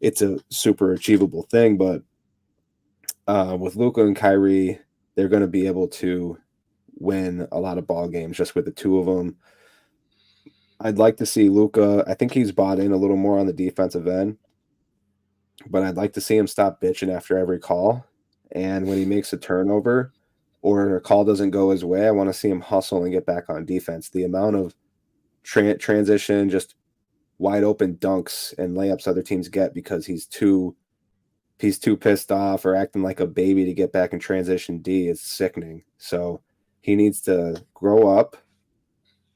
it's a super achievable thing, but with Luka and Kyrie, they're going to be able to win a lot of ball games just with the two of them. I'd like to see Luka. I think he's bought in a little more on the defensive end, but I'd like to see him stop bitching after every call. And when he makes a turnover or a call doesn't go his way, I want to see him hustle and get back on defense. The amount of transition, just wide open dunks and layups other teams get because he's too pissed off or acting like a baby to get back in transition D is sickening. So he needs to grow up.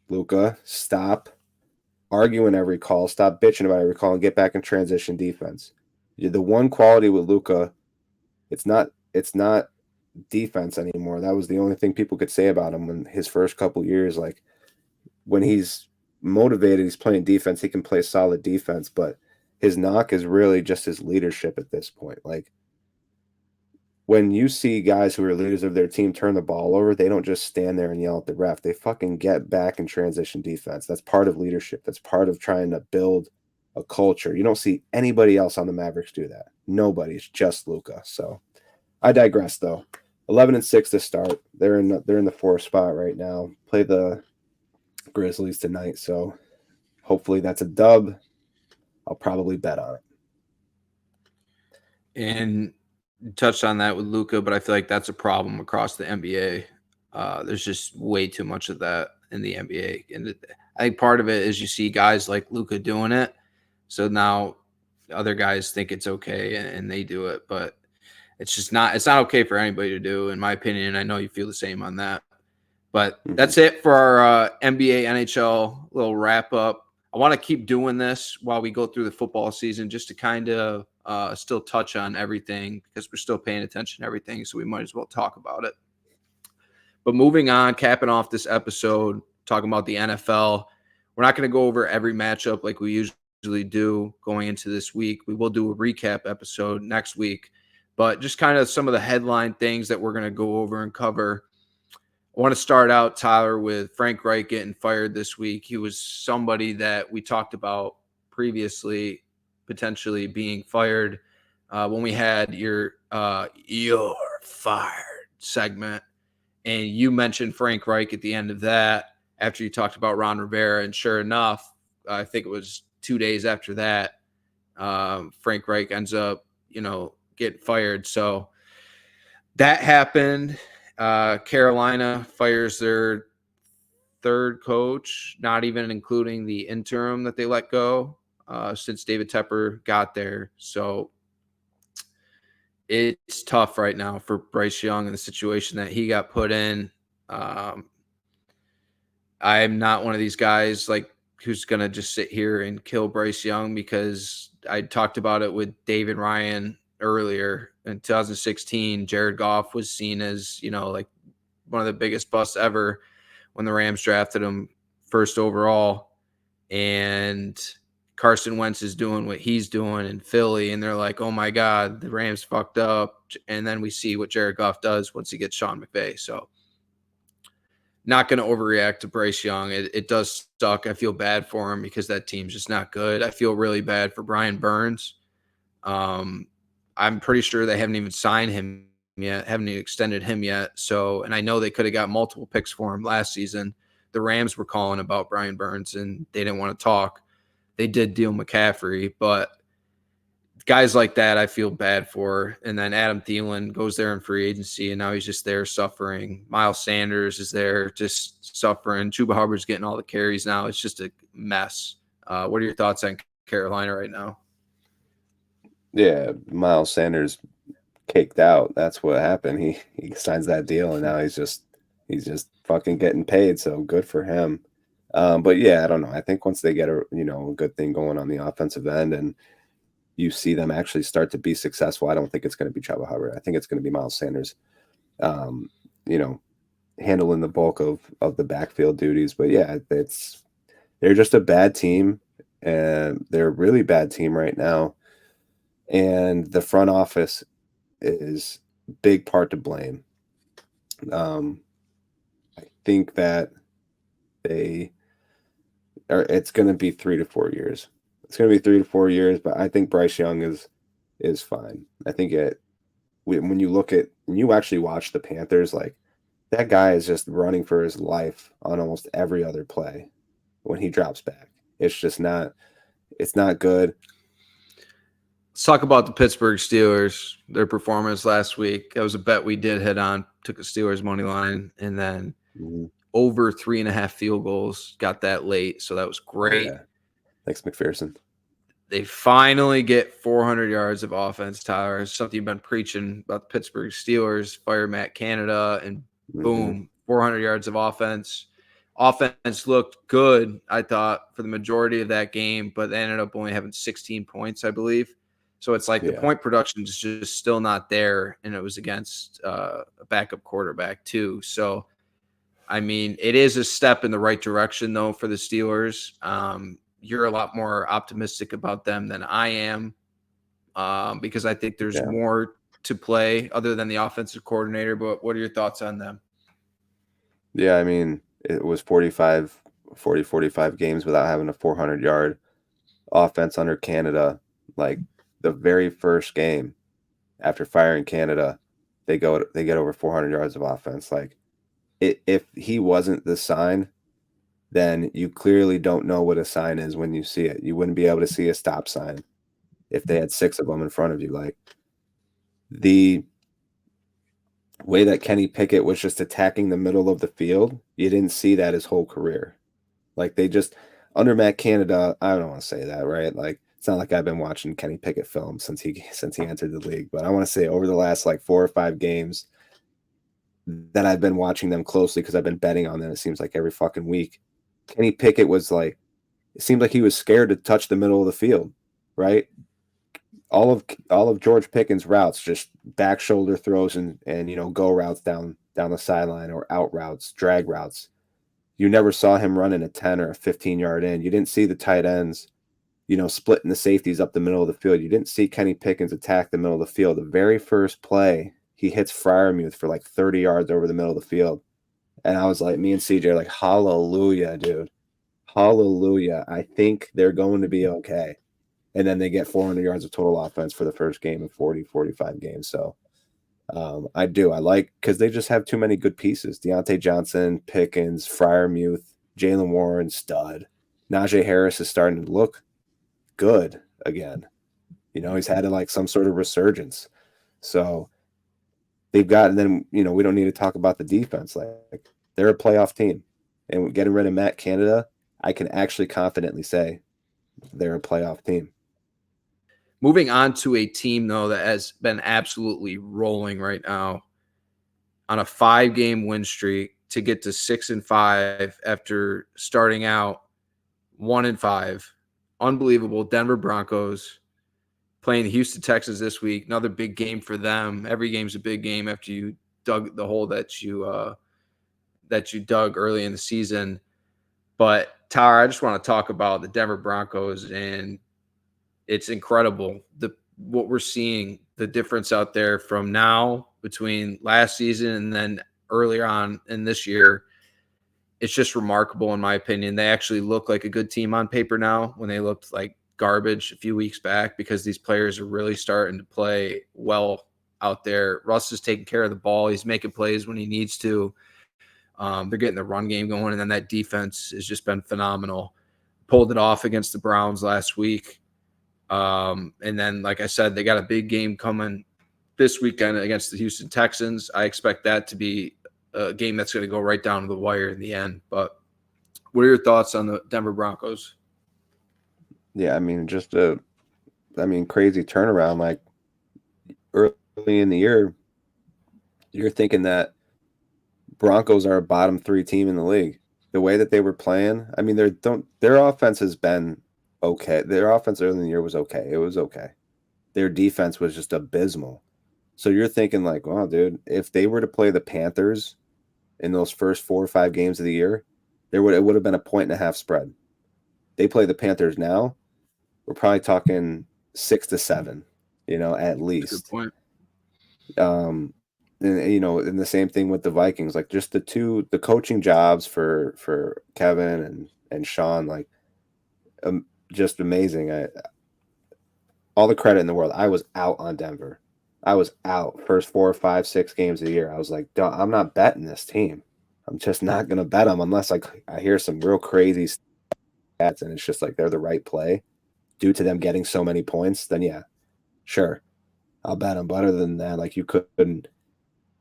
Luka, stop arguing every call, stop bitching about every call, and get back in transition defense. The one quality with Luka, it's not defense anymore. That was the only thing people could say about him in his first couple years. Like when he's motivated, he's playing defense, he can play solid defense, but his knock is really just his leadership at this point. Like when you see guys who are leaders of their team turn the ball over, they don't just stand there and yell at the ref. They fucking get back in transition defense. That's part of leadership. That's part of trying to build a culture. You don't see anybody else on the Mavericks do that. Nobody. It's just Luka. So I digress though. 11-6 to start. They're in the 4th spot right now. Play the Grizzlies tonight. So hopefully that's a dub. I'll probably bet on it. And touched on that with Luka, but I feel like that's a problem across the NBA. There's just way too much of that in the NBA. And I think part of it is you see guys like Luka doing it. So now other guys think it's okay and they do it, but it's not okay for anybody to do, in my opinion. I know you feel the same on that. But that's it for our NBA, NHL little wrap up. I want to keep doing this while we go through the football season just to kind of still touch on everything because we're still paying attention to everything, so we might as well talk about it. But moving on, capping off this episode, talking about the NFL, we're not going to go over every matchup like we usually do going into this week. We will do a recap episode next week, but just kind of some of the headline things that we're going to go over and cover. I want to start out, Tyler, with Frank Reich getting fired this week. He was somebody that we talked about previously potentially being fired when we had your "You're Fired" segment. And you mentioned Frank Reich at the end of that after you talked about Ron Rivera. And sure enough, I think it was 2 days after that, Frank Reich ends up, getting fired. So that happened. Carolina fires their 3rd coach, not even including the interim that they let go since David Tepper got there. So it's tough right now for Bryce Young in the situation that he got put in. I'm not one of these guys who's going to just sit here and kill Bryce Young because I talked about it with David Ryan earlier. In 2016, Jared Goff was seen as, one of the biggest busts ever when the Rams drafted him 1st overall. And Carson Wentz is doing what he's doing in Philly, and they're like, oh my God, the Rams fucked up. And then we see what Jared Goff does once he gets Sean McVay. So not going to overreact to Bryce Young. It does suck. I feel bad for him because that team's just not good. I feel really bad for Brian Burns. I'm pretty sure they haven't even signed him yet, haven't even extended him yet. So, and I know they could have got multiple picks for him last season. The Rams were calling about Brian Burns, and they didn't want to talk. They did deal McCaffrey, but guys like that I feel bad for. And then Adam Thielen goes there in free agency, and now he's just there suffering. Miles Sanders is there just suffering. Chuba Hubbard's getting all the carries now. It's just a mess. What are your thoughts on Carolina right now? Yeah, Miles Sanders caked out. That's what happened. He signs that deal, and now he's just fucking getting paid. So good for him. But yeah, I don't know. I think once they get a good thing going on the offensive end, and you see them actually start to be successful, I don't think it's going to be Chuba Hubbard. I think it's going to be Miles Sanders, handling the bulk of the backfield duties. But yeah, they're just a bad team, and they're a really bad team right now. And the front office is a big part to blame. I think that it's going to be 3 to 4 years. It's going to be 3 to 4 years, but I think Bryce Young is fine. I think when you look at, and you actually watch the Panthers, like that guy is just running for his life on almost every other play when he drops back. It's not good. Let's talk about the Pittsburgh Steelers, their performance last week. That was a bet we did hit on, took a Steelers money line, and then over 3.5 field goals, got that late. So that was great. Yeah. Thanks, McPherson. They finally get 400 yards of offense, Tyler. It's something you've been preaching about the Pittsburgh Steelers. Fire Matt Canada, and boom, 400 yards of offense. Offense looked good, I thought, for the majority of that game, but they ended up only having 16 points, I believe. So it's like the point production is just still not there, and it was against a backup quarterback too. So, I mean, it is a step in the right direction, though, for the Steelers. You're a lot more optimistic about them than I am, because I think there's more to play other than the offensive coordinator. But what are your thoughts on them? Yeah, I mean, it was 45 games without having a 400-yard offense under Canada. Like the very first game after firing Canada, they get over 400 yards of offense. Like if he wasn't the sign, then you clearly don't know what a sign is when you see it. You wouldn't be able to see a stop sign if they had 6 of them in front of you. Like the way that Kenny Pickett was just attacking the middle of the field, you didn't see that his whole career. Like they just, under Matt Canada, I don't want to say that, right? Like it's not like I've been watching Kenny Pickett film since he entered the league, but I want to say over the last like 4 or 5 games that I've been watching them closely because I've been betting on them, it seems like every fucking week, Kenny Pickett was like, it seemed like he was scared to touch the middle of the field, right? All of George Pickens' routes, just back shoulder throws and go routes down the sideline, or out routes, drag routes. You never saw him running a 10 or a 15-yard in. You didn't see the tight ends, splitting the safeties up the middle of the field. You didn't see Kenny Pickens attack the middle of the field. The very first play, he hits Freiermuth for like 30 yards over the middle of the field. And I was like, me and CJ are like, hallelujah, dude. Hallelujah. I think they're going to be okay. And then they get 400 yards of total offense for the first game in 45 games. So I like, because they just have too many good pieces. Deontay Johnson, Pickens, Freiermuth, Jalen Warren, stud. Najee Harris is starting to look good again. He's had like some sort of resurgence. So they've got, and then, we don't need to talk about the defense. Like they're a playoff team. And getting rid of Matt Canada, I can actually confidently say they're a playoff team. Moving on to a team, though, that has been absolutely rolling right now on a 5-game win streak to get to 6-5 after starting out 1-5. Unbelievable. Denver Broncos playing the Houston Texans this week. Another big game for them. Every game's a big game after you dug the hole that you dug early in the season. But Tyler, I just want to talk about the Denver Broncos, and it's incredible what we're seeing, the difference out there from now between last season and then earlier on in this year. It's just remarkable, in my opinion. They actually look like a good team on paper now when they looked like garbage a few weeks back because these players are really starting to play well out there. Russ is taking care of the ball. He's making plays when he needs to. They're getting the run game going, and then that defense has just been phenomenal. Pulled it off against the Browns last week. And then, like I said, they got a big game coming this weekend against the Houston Texans. I expect that to be a game that's going to go right down to the wire in the end. But what are your thoughts on the Denver Broncos? Yeah, I mean, crazy turnaround. Like early in the year, you're thinking that Broncos are a bottom 3 team in the league. The way that they were playing, I mean, their offense has been okay. Their offense early in the year was okay. It was okay. Their defense was just abysmal. So you're thinking like, wow, dude, if they were to play the Panthers in those first 4 or 5 games of the year, it would have been a 1.5 spread. They play the Panthers now, we're probably talking 6 to 7, at least. Good point. And the same thing with the Vikings, like just the coaching jobs for Kevin and Sean, like just amazing. All the credit in the world. I was out on Denver. I was out first 4, 5, 6 games of the year. I was like, I'm not betting this team. I'm just not going to bet them unless I hear some real crazy stats and it's just like they're the right play due to them getting so many points. Then yeah, sure, I'll bet them. But other than that, like you couldn't.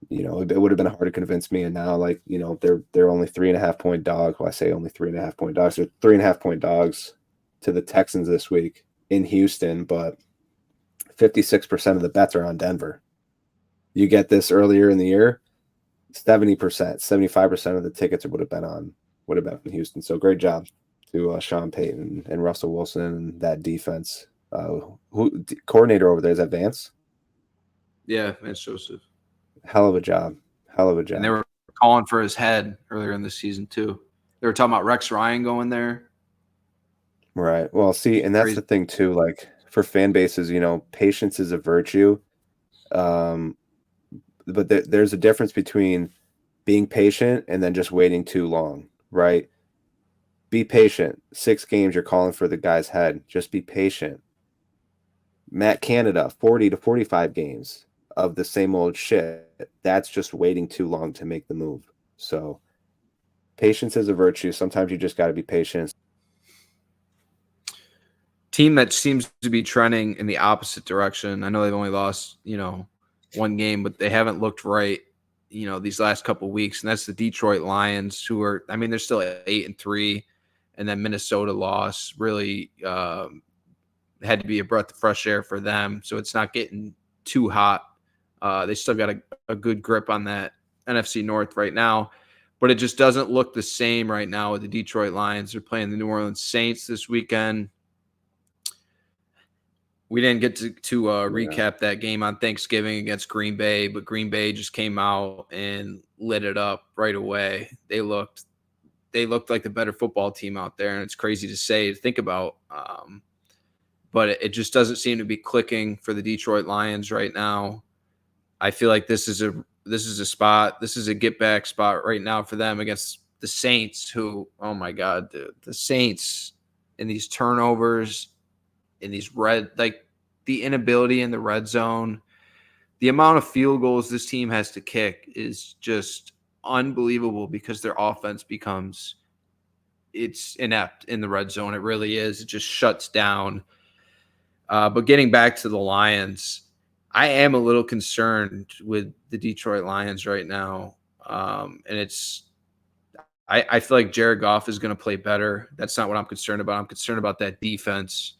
It would have been hard to convince me. And now, like, they're only 3.5 point dogs. Well, I say only 3.5 point dogs. They're 3.5 point dogs to the Texans this week in Houston, but 56% of the bets are on Denver. You get this earlier in the year, 70%, 75% of the tickets would have been on Houston. So great job to Sean Payton and Russell Wilson and that defense. Coordinator over there, is that Vance? Yeah, Vance Joseph. Hell of a job. And they were calling for his head earlier in the season too. They were talking about Rex Ryan going there. Right. Well, see, and that's the thing too. Like for fan bases, patience is a virtue. But there's a difference between being patient and then just waiting too long, right? Be patient. 6 games, you're calling for the guy's head. Just be patient. Matt Canada, 40 to 45 games of the same old shit. That's just waiting too long to make the move. So patience is a virtue. Sometimes you just got to be patient. Team that seems to be trending in the opposite direction. I know they've only lost, 1 game, but they haven't looked right, these last couple of weeks. And that's the Detroit Lions, who are, they're still at 8-3. And then Minnesota loss really had to be a breath of fresh air for them. So it's not getting too hot. They still got a good grip on that NFC North right now, but it just doesn't look the same right now with the Detroit Lions. They're playing the New Orleans Saints this weekend. We didn't get to recap that game on Thanksgiving against Green Bay, but Green Bay just came out and lit it up right away. They looked like the better football team out there, and it's crazy to think about. But it just doesn't seem to be clicking for the Detroit Lions right now. I feel like this is a get back spot right now for them against the Saints, who, oh my God, the Saints in these turnovers, in these the inability in the red zone, the amount of field goals this team has to kick is just unbelievable because their offense it's inept in the red zone. It really is. It just shuts down. But getting back to the Lions, I am a little concerned with the Detroit Lions right now. And I feel like Jared Goff is going to play better. That's not what I'm concerned about. I'm concerned about that defense.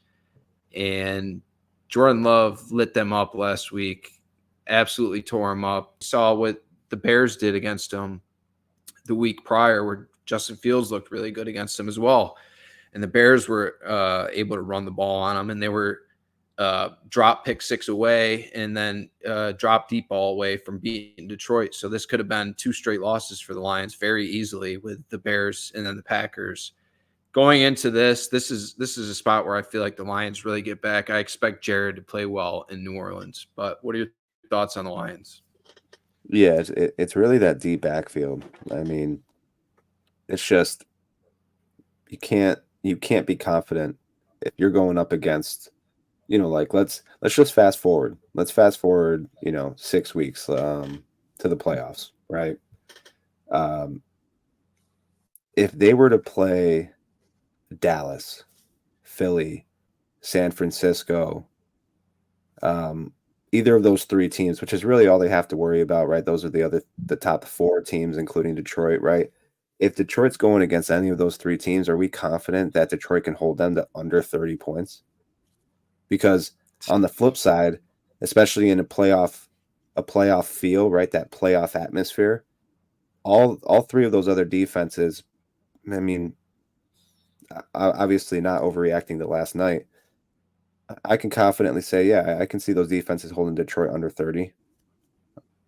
And Jordan Love lit them up last week, absolutely tore them up. Saw what the Bears did against them the week prior, where Justin Fields looked really good against them as well. And the Bears were able to run the ball on them, and they were drop pick 6 away and then drop deep ball away from beating Detroit. So this could have been 2 straight losses for the Lions very easily with the Bears and then the Packers. Going into this is a spot where I feel like the Lions really get back. I expect Jared to play well in New Orleans. But what are your thoughts on the Lions? Yeah, it's really that deep backfield. I mean, it's just you can't be confident if you're going up against, like let's just fast forward. Let's fast forward, 6 weeks to the playoffs, right? If they were to play Dallas, Philly, San Francisco, either of those 3 teams, which is really all they have to worry about, right? Those are the top 4 teams, including Detroit, right? If Detroit's going against any of those 3 teams, are we confident that Detroit can hold them to under 30 points? Because on the flip side, especially in a playoff feel, right? That playoff atmosphere, all 3 of those other defenses, I mean, obviously not overreacting to last night, I can confidently say, yeah, I can see those defenses holding Detroit under 30.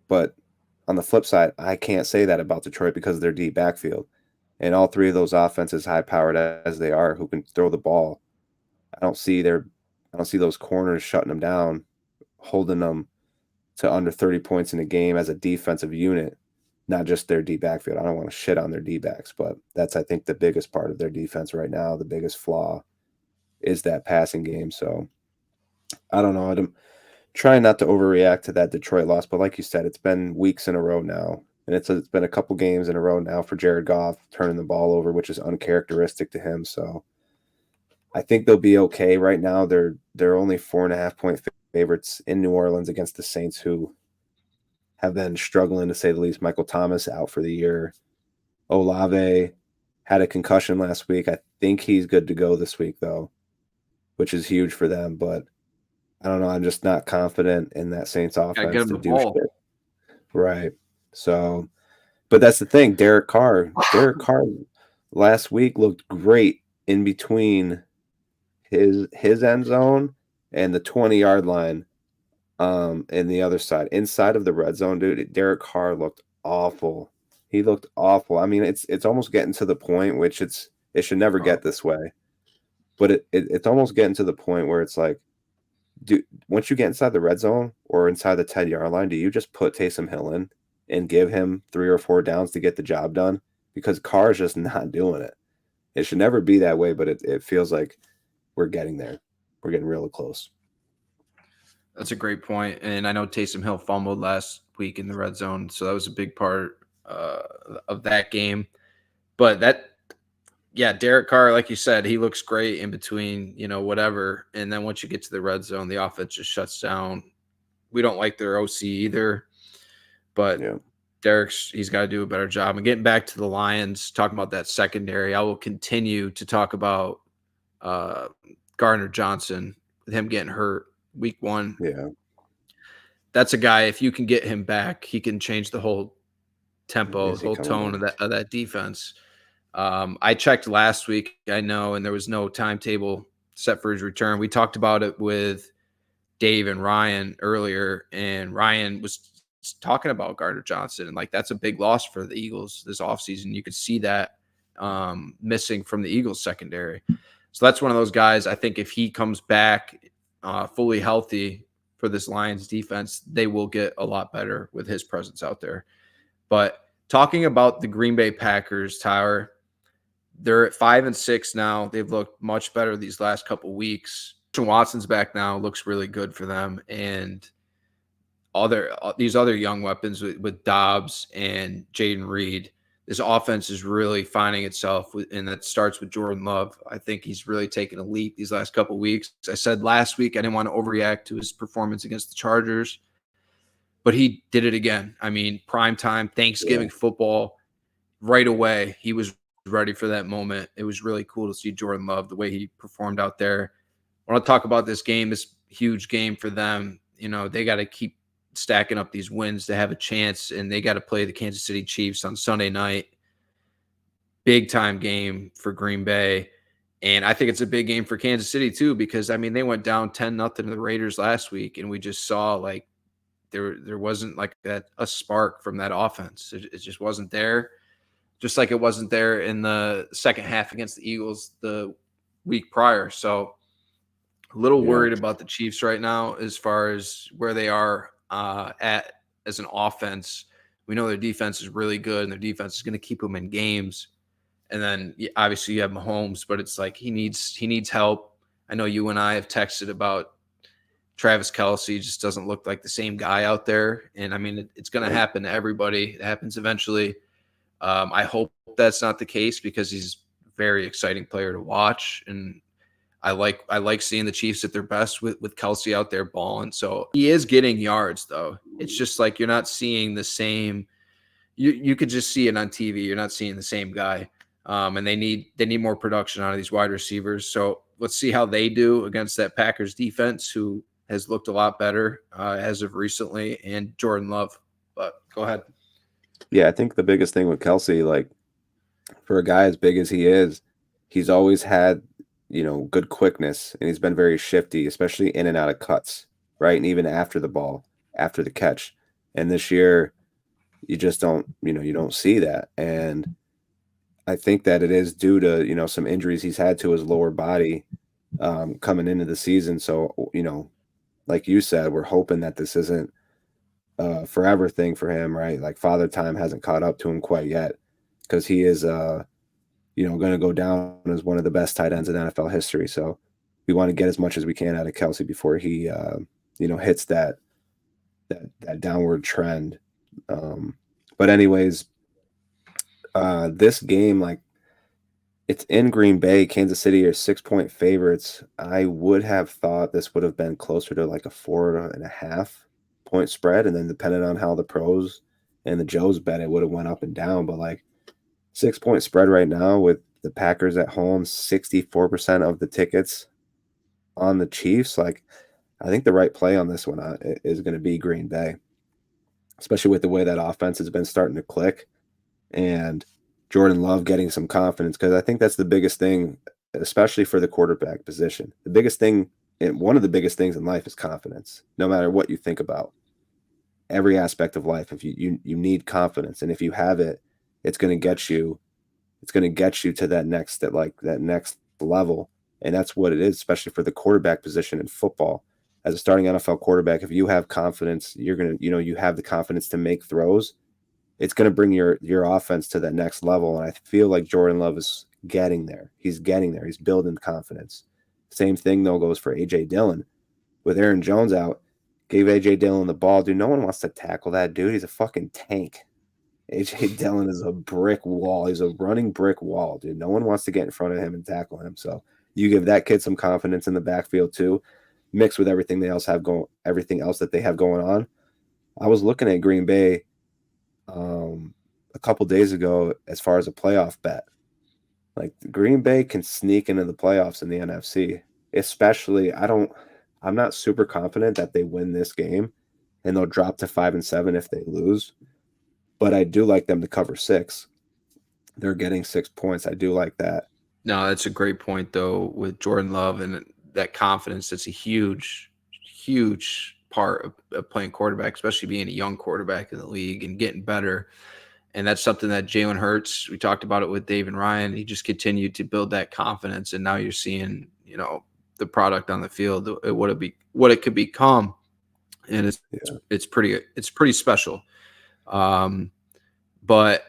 But on the flip side, I can't say that about Detroit because of their deep backfield. And all 3 of those offenses, high-powered as they are, who can throw the ball, I don't see those corners shutting them down, holding them to under 30 points in a game as a defensive unit, not just their deep backfield. I don't want to shit on their D-backs, but that's, I think, the biggest part of their defense right now. The biggest flaw is that passing game. So I don't know. I'm trying not to overreact to that Detroit loss, but like you said, it's been weeks in a row now, and it's been a couple games in a row now for Jared Goff turning the ball over, which is uncharacteristic to him. So I think they'll be okay right now. They're only 4.5 point favorites in New Orleans against the Saints, who have been struggling to say the least. Michael Thomas out for the year. Olave had a concussion last week. I think he's good to go this week though, which is huge for them. But I don't know. I'm just not confident in that Saints offense to do shit. Right. So, but that's the thing. Derek Carr last week looked great in between his end zone and the 20-yard line. And the other side, inside of the red zone, dude, Derek Carr looked awful. He looked awful. I mean, it's almost getting to the point which it should never get this way, but it's almost getting to the point where it's like, once you get inside the red zone or inside the 10-yard line, do you just put Taysom Hill in and give him 3 or 4 downs to get the job done? Because Carr is just not doing it. It should never be that way, but it feels like we're getting there. We're getting real close. That's a great point. And I know Taysom Hill fumbled last week in the red zone, so that was a big part of that game. But Derek Carr, like you said, he looks great in between, whatever. And then once you get to the red zone, the offense just shuts down. We don't like their OC either, but he's got to do a better job. And getting back to the Lions, talking about that secondary, I will continue to talk about Gardner Johnson, with him getting hurt week 1. Yeah. That's a guy, if you can get him back, he can change the whole tempo, the whole tone of that defense. I checked last week, I know, and there was no timetable set for his return. We talked about it with Dave and Ryan earlier, and Ryan was talking about Gardner Johnson, and that's a big loss for the Eagles this offseason. You could see that missing from the Eagles secondary. So that's one of those guys, I think if he comes back fully healthy for this Lions defense, they will get a lot better with his presence out there. But talking about the Green Bay Packers, Tyler, they're at 5-6 now. They've looked much better these last couple weeks. Watson's back now, looks really good for them. And these other young weapons with Dobbs and Jaden Reed, this offense is really finding itself, and that starts with Jordan Love. I think he's really taken a leap these last couple of weeks. I said last week I didn't want to overreact to his performance against the Chargers, but he did it again. I mean, primetime Thanksgiving football, right away, he was ready for that moment. It was really cool to see Jordan Love, the way he performed out there. I want to talk about this game, this huge game for them. They got to keep stacking up these wins to have a chance, and they got to play the Kansas City Chiefs on Sunday night. Big time game for Green Bay. And I think it's a big game for Kansas City too, because they went down 10-0 to the Raiders last week, and we just saw there wasn't a spark from that offense. It just wasn't there. Just like it wasn't there in the second half against the Eagles the week prior. So a little worried about the Chiefs right now as far as where they are at as an offense. We know their defense is really good, and their defense is going to keep them in games. And then obviously you have Mahomes, but it's he needs help. I know you and I have texted about Travis Kelce just doesn't look like the same guy out there. And I mean, it's going to happen to everybody. It happens eventually. I hope that's not the case because he's a very exciting player to watch. And I like seeing the Chiefs at their best with Kelce out there balling. So he is getting yards, though. It's just like you're not seeing the same. You could just see it on TV. You're not seeing the same guy. And they need more production out of these wide receivers. So let's see how they do against that Packers defense, who has looked a lot better as of recently, and Jordan Love. But go ahead. Yeah, I think the biggest thing with Kelce, like for a guy as big as he is, he's always had, good quickness, and he's been very shifty, especially in and out of cuts, right? And even after the ball, after the catch. And this year, you just don't, you don't see that. And I think that it is due to, some injuries he's had to his lower body coming into the season. So, like you said, we're hoping that this isn't a forever thing for him, right? Like Father Time hasn't caught up to him quite yet because he is, going to go down as one of the best tight ends in NFL history. So we want to get as much as we can out of Kelce before he, hits that downward trend. But anyways, this game, like, it's in Green Bay. Kansas City are 6-point favorites. I would have thought this would have been closer to like a 4.5-point spread, and then depending on how the pros and the Joes bet, it would have went up and down. But like 6-point spread right now with the Packers at home, 64% of the tickets on the Chiefs. Like, I think the right play on this one is going to be Green Bay, especially with the way that offense has been starting to click and Jordan Love getting some confidence, because I think that's the biggest thing, especially for the quarterback position. The biggest thing, and one of the biggest things in life, is confidence. No matter what you think about every aspect of life, if you need confidence, and if you have it, it's going to get you. It's going to get you to that next level, and that's what it is, especially for the quarterback position in football. As a starting NFL quarterback, if you have confidence, you're going to, you have the confidence to make throws. It's going to bring your offense to that next level. And I feel like Jordan Love is getting there. He's getting there. He's building confidence. Same thing, though, goes for A.J. Dillon. With Aaron Jones out, gave A.J. Dillon the ball. Dude, no one wants to tackle that dude. He's a fucking tank. A.J. Dillon is a brick wall. He's a running brick wall, dude. No one wants to get in front of him and tackle him. So you give that kid some confidence in the backfield, too, mixed with everything else that they have going on. I was looking at Green Bay a couple days ago as far as a playoff bet. Like, Green Bay can sneak into the playoffs in the NFC. Especially, I'm not super confident that they win this game and they'll drop to 5-7 if they lose. But I do like them to cover 6. They're getting 6 points. I do like that. No, that's a great point, though, with Jordan Love and that confidence. That's a huge, huge part of playing quarterback, especially being a young quarterback in the league and getting better. And that's something that Jalen Hurts, we talked about it with Dave and Ryan. He just continued to build that confidence. And now you're seeing, the product on the field, what it could become. And it's pretty special. But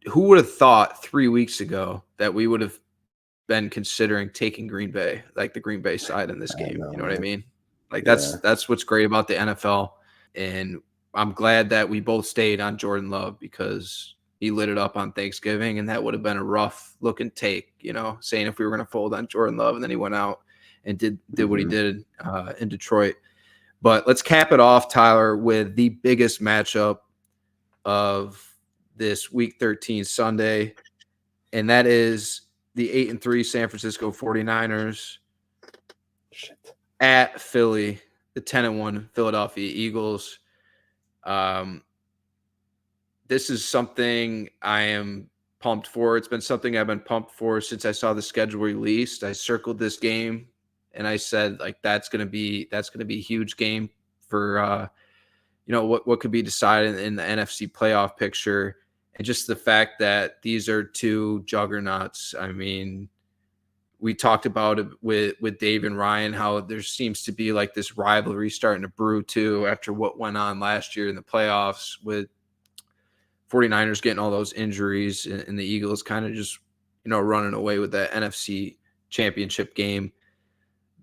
who would have thought 3 weeks ago that we would have been considering taking Green Bay, like the Green Bay side in this game? You know what I mean? Like, that's what's great about the NFL. And I'm glad that we both stayed on Jordan Love because he lit it up on Thanksgiving, and that would have been a rough looking take, saying if we were going to fold on Jordan Love, and then he went out and did what he did in Detroit. But let's cap it off, Tyler, with the biggest matchup of this Week 13 Sunday, and that is the 8-3 San Francisco 49ers at Philly, the 10-1 Philadelphia Eagles. This is something I am pumped for. It's been something I've been pumped for since I saw the schedule released. I circled this game and I said, like, that's going to be a huge game for what could be decided in the NFC playoff picture. And just the fact that these are two juggernauts. I mean, we talked about it with Dave and Ryan, how there seems to be like this rivalry starting to brew too after what went on last year in the playoffs with 49ers getting all those injuries and the Eagles kind of just, running away with that NFC championship game.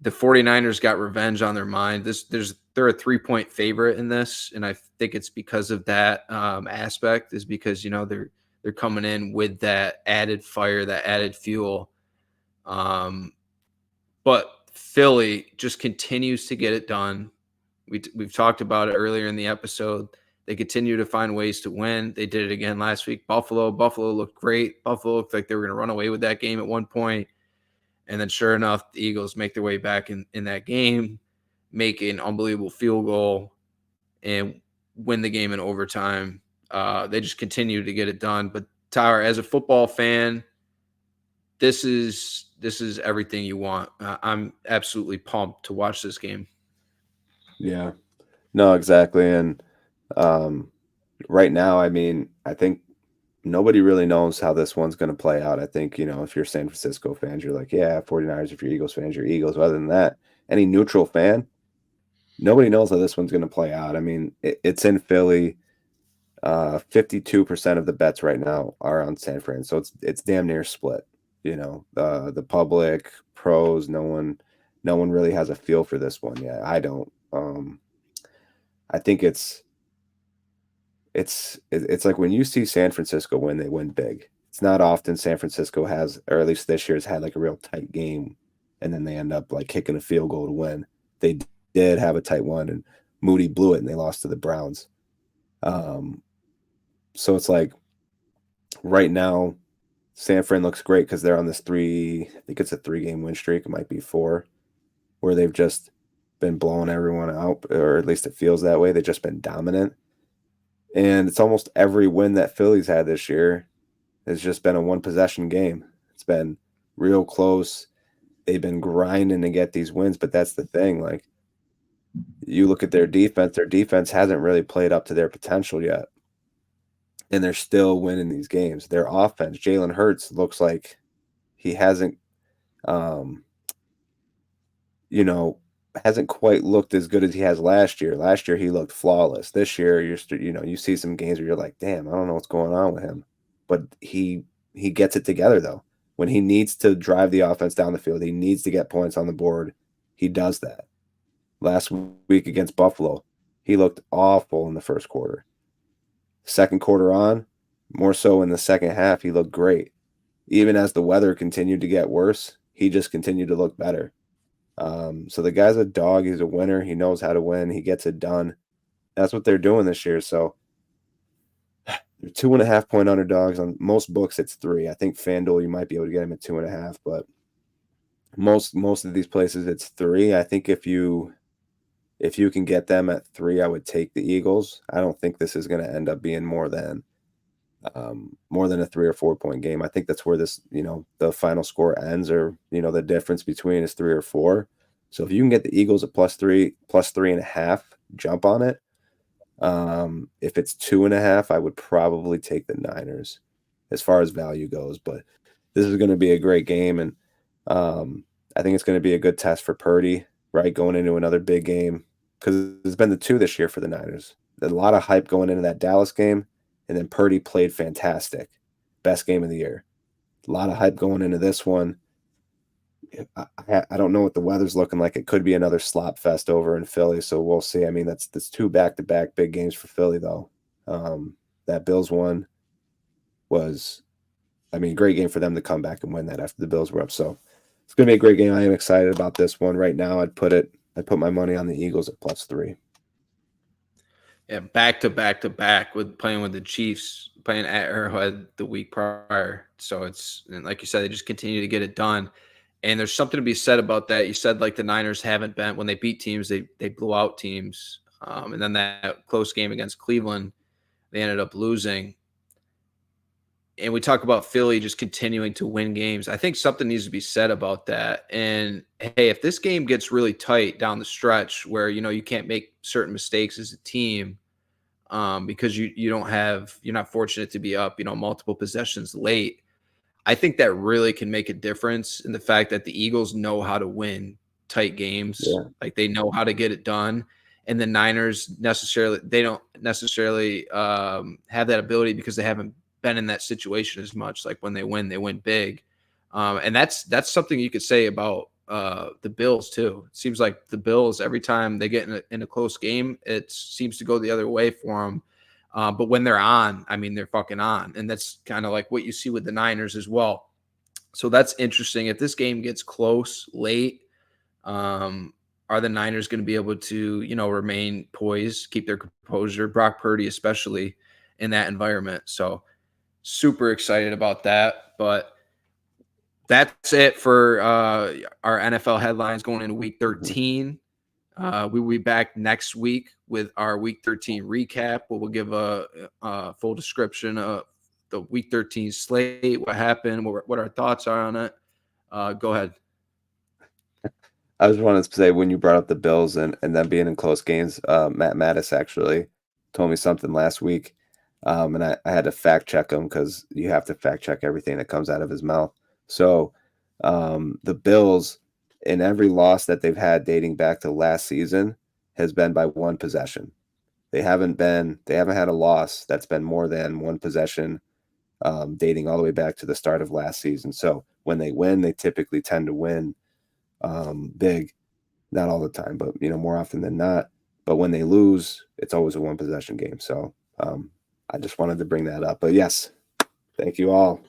the 49ers got revenge on their mind. They're a 3-point favorite in this, and I think it's because of that aspect, is because they're coming in with that added fire, that added fuel. But Philly just continues to get it done. We've talked about it earlier in the episode. They continue to find ways to win. They did it again last week. Buffalo looked great. Buffalo looked like they were going to run away with that game at one point. And then sure enough, the Eagles make their way back in that game, make an unbelievable field goal, and win the game in overtime. They just continue to get it done. But Tyler, as a football fan, this is everything you want. I'm absolutely pumped to watch this game. Yeah, no, exactly. And right now, I mean, I think nobody really knows how this one's going to play out. I think, if you're San Francisco fans, you're like, yeah, 49ers. If you're Eagles fans, you're Eagles. Other than that, any neutral fan, nobody knows how this one's going to play out. I mean, it's in Philly. 52% of the bets right now are on San Fran. So it's damn near split. The public, pros, no one really has a feel for this one yet. I don't. I think it's like when you see San Francisco win, they win big. It's not often San Francisco has, or at least this year, has had like a real tight game, and then they end up like kicking a field goal to win. They did have a tight one, and Moody blew it, and they lost to the Browns. So it's like right now, San Fran looks great because they're on this I think it's a 3-game win streak. It might be 4, where they've just been blowing everyone out, or at least it feels that way. They've just been dominant. And it's almost every win that Philly's had this year has just been a 1-possession game. It's been real close. They've been grinding to get these wins, but that's the thing. Like, you look at their defense hasn't really played up to their potential yet. And they're still winning these games. Their offense, Jalen Hurts, looks like he hasn't quite looked as good as he has last year. Last year he looked flawless. This year you see some games where you're like, damn, I don't know what's going on with him. But he gets it together though. When he needs to drive the offense down the field, he needs to get points on the board. He does that. Last week against Buffalo, he looked awful in the first quarter. Second quarter on, more so in the second half, he looked great. Even as the weather continued to get worse, he just continued to look better. So the guy's a dog. He's a winner. He knows how to win. He gets it done. That's what they're doing this year. So they're 2.5-point underdogs. On most books, it's 3. I think FanDuel, you might be able to get them at 2.5, but most of these places, it's 3. I think if you can get them at 3, I would take the Eagles. I don't think this is going to end up being more than a 3 or 4-point game. I think that's where this, the final score ends, or, the difference between is 3 or 4. So if you can get the Eagles at +3, +3.5, jump on it. If it's 2.5, I would probably take the Niners as far as value goes. But this is going to be a great game, and I think it's going to be a good test for Purdy, right, going into another big game, because it's been the 2 this year for the Niners. There's a lot of hype going into that Dallas game, and then Purdy played fantastic. Best game of the year. A lot of hype going into this one. I don't know what the weather's looking like. It could be another slop fest over in Philly, so we'll see. I mean, that's 2 back-to-back big games for Philly, though. That Bills one was, great game for them to come back and win that after the Bills were up. So it's going to be a great game. I am excited about this one. Right now, I'd put my money on the Eagles at +3. Yeah, back to back with playing with the Chiefs, playing at Arrowhead the week prior. So and like you said, they just continue to get it done. And there's something to be said about that. You said like the Niners haven't been, when they beat teams, they blew out teams. And then that close game against Cleveland, they ended up losing. And we talk about Philly just continuing to win games. I think something needs to be said about that. And hey, if this game gets really tight down the stretch where, you can't make certain mistakes as a team because you're not fortunate to be up, multiple possessions late, I think that really can make a difference in the fact that the Eagles know how to win tight games. Yeah. Like they know how to get it done. And the Niners they don't necessarily have that ability because they haven't been in that situation as much. Like when they win big. And that's something you could say about the Bills too. It seems like the Bills, every time they get in a close game, it seems to go the other way for them. But when they're on, I mean, they're fucking on. And that's kind of like what you see with the Niners as well. So that's interesting. If this game gets close late, are the Niners going to be able to, remain poised, keep their composure? Brock Purdy, especially in that environment. So super excited about that. But that's it for our NFL headlines going into Week 13. We will be back next week with our Week 13 recap, where we'll give a full description of the Week 13 slate, what happened, what our thoughts are on it. Go ahead. I just wanted to say, when you brought up the Bills and them being in close games, Matt Mattis actually told me something last week, and I had to fact check him, because you have to fact check everything that comes out of his mouth. So the Bills, in every loss that they've had dating back to last season, has been by one possession. They haven't had a loss that's been more than one possession, dating all the way back to the start of last season. So when they win, they typically tend to win big, not all the time, but more often than not. But when they lose, it's always a one possession game. So I just wanted to bring that up. But yes, thank you all.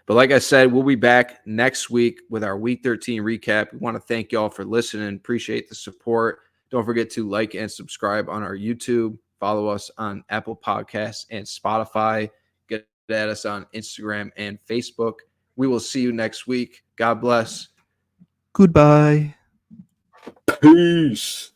But like I said, we'll be back next week with our Week 13 recap. We want to thank y'all for listening. Appreciate the support. Don't forget to like and subscribe on our YouTube. Follow us on Apple Podcasts and Spotify. Get at us on Instagram and Facebook. We will see you next week. God bless. Goodbye. Peace.